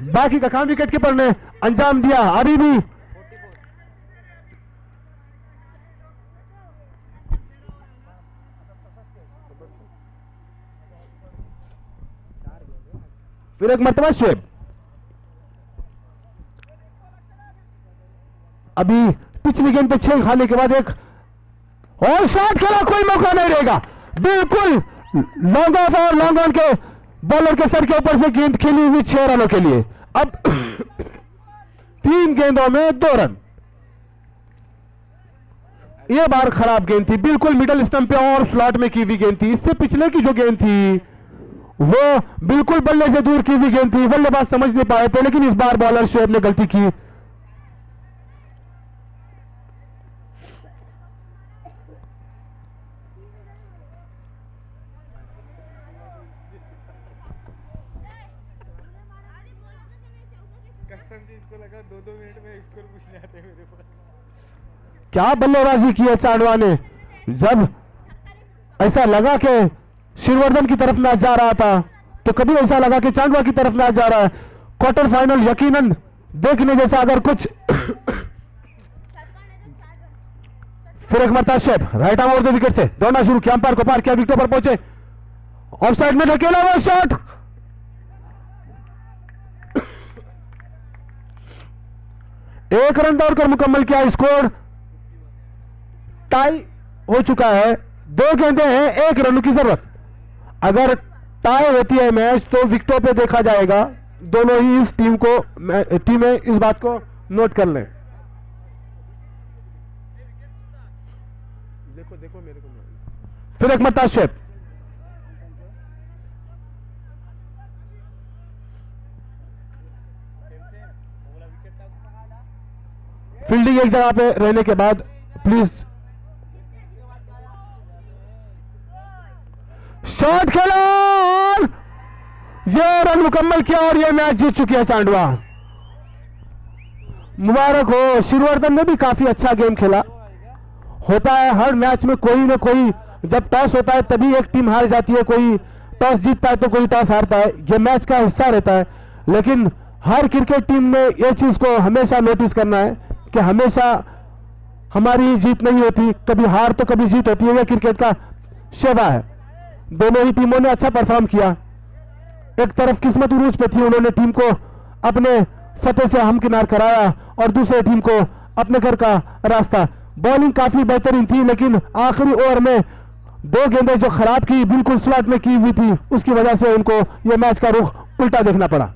S4: बाकी का काम विकेट कीपर ने अंजाम दिया। अभी भी फिर एक मरतबा शुएब, अभी पिछली गेंद पे 6 खाने के बाद एक और शॉट खेला, कोई मौका नहीं रहेगा, बिल्कुल लॉन्ग ऑफ और लॉन्ग ऑन के बॉलर के सर के ऊपर से गेंद खेली हुई 6 रनों के लिए। अब 3 गेंदों में 2 रन। ये बार खराब गेंद थी, बिल्कुल मिडल स्टंप पे और स्लॉट में की हुई गेंद थी। इससे पिछले की जो गेंद थी वो बिल्कुल बल्ले से दूर की हुई गेंद थी, बल्लेबाज समझ नहीं पाए थे, लेकिन इस बार बॉलर शोएब ने गलती की।
S5: कसम से इसको लगा 2-2 मिनट में स्कोर पूछने आते मेरे पास।
S4: क्या बल्लेबाजी की है चांडवा ने, जब ऐसा लगा कि शिरवर्धन की तरफ मैच जा रहा था तो कभी ऐसा लगा कि चांडवा की तरफ मैच जा रहा है। क्वार्टर फाइनल यकीनन देखने जैसा अगर कुछ फिर एक मरता शेप राइट आर्म और 2 विकेट से दौड़ना शुरू किया, अंपायर को पार किया, विकेट पर पहुंचे, ऑफसाइड में धकेला हुआ शॉट, एक रन दौड़कर मुकम्मल किया, स्कोर टाई हो चुका है। 2 गेंदें हैं, 1 रन की जरूरत। अगर टाई होती है मैच तो विकेटों पे देखा जाएगा। दोनों ही इस टीमें इस बात को नोट कर लें।
S2: देखो देखो मेरे को
S4: फिर एक मरता शेप, फील्डिंग एक जगह पे रहने के बाद प्लीज शॉट खेला और ये रन मुकम्मल किया और ये मैच जीत चुकी है चांडवा। मुबारक हो, शिरवर्धन ने भी काफी अच्छा गेम खेला। होता है हर मैच में कोई ना कोई, जब टॉस होता है तभी एक टीम हार जाती है, कोई टॉस जीतता है तो कोई टॉस हारता है, ये मैच का हिस्सा रहता है। लेकिन हर क्रिकेट टीम में ये चीज को हमेशा नोटिस करना है कि हमेशा हमारी जीत नहीं होती, कभी हार तो कभी जीत होती है, यह क्रिकेट का शेवा है। दोनों ही टीमों ने अच्छा परफॉर्म किया। एक तरफ किस्मत उरूज पे थी, उन्होंने टीम को अपने फतेह से हमकिनार कराया और दूसरे टीम को अपने घर का रास्ता। बॉलिंग काफी बेहतरीन थी, लेकिन आखिरी ओवर में 2 गेंदें जो खराब की, बिल्कुल स्लॉट में की हुई थी, उसकी वजह से उनको यह मैच का रुख उल्टा देखना पड़ा।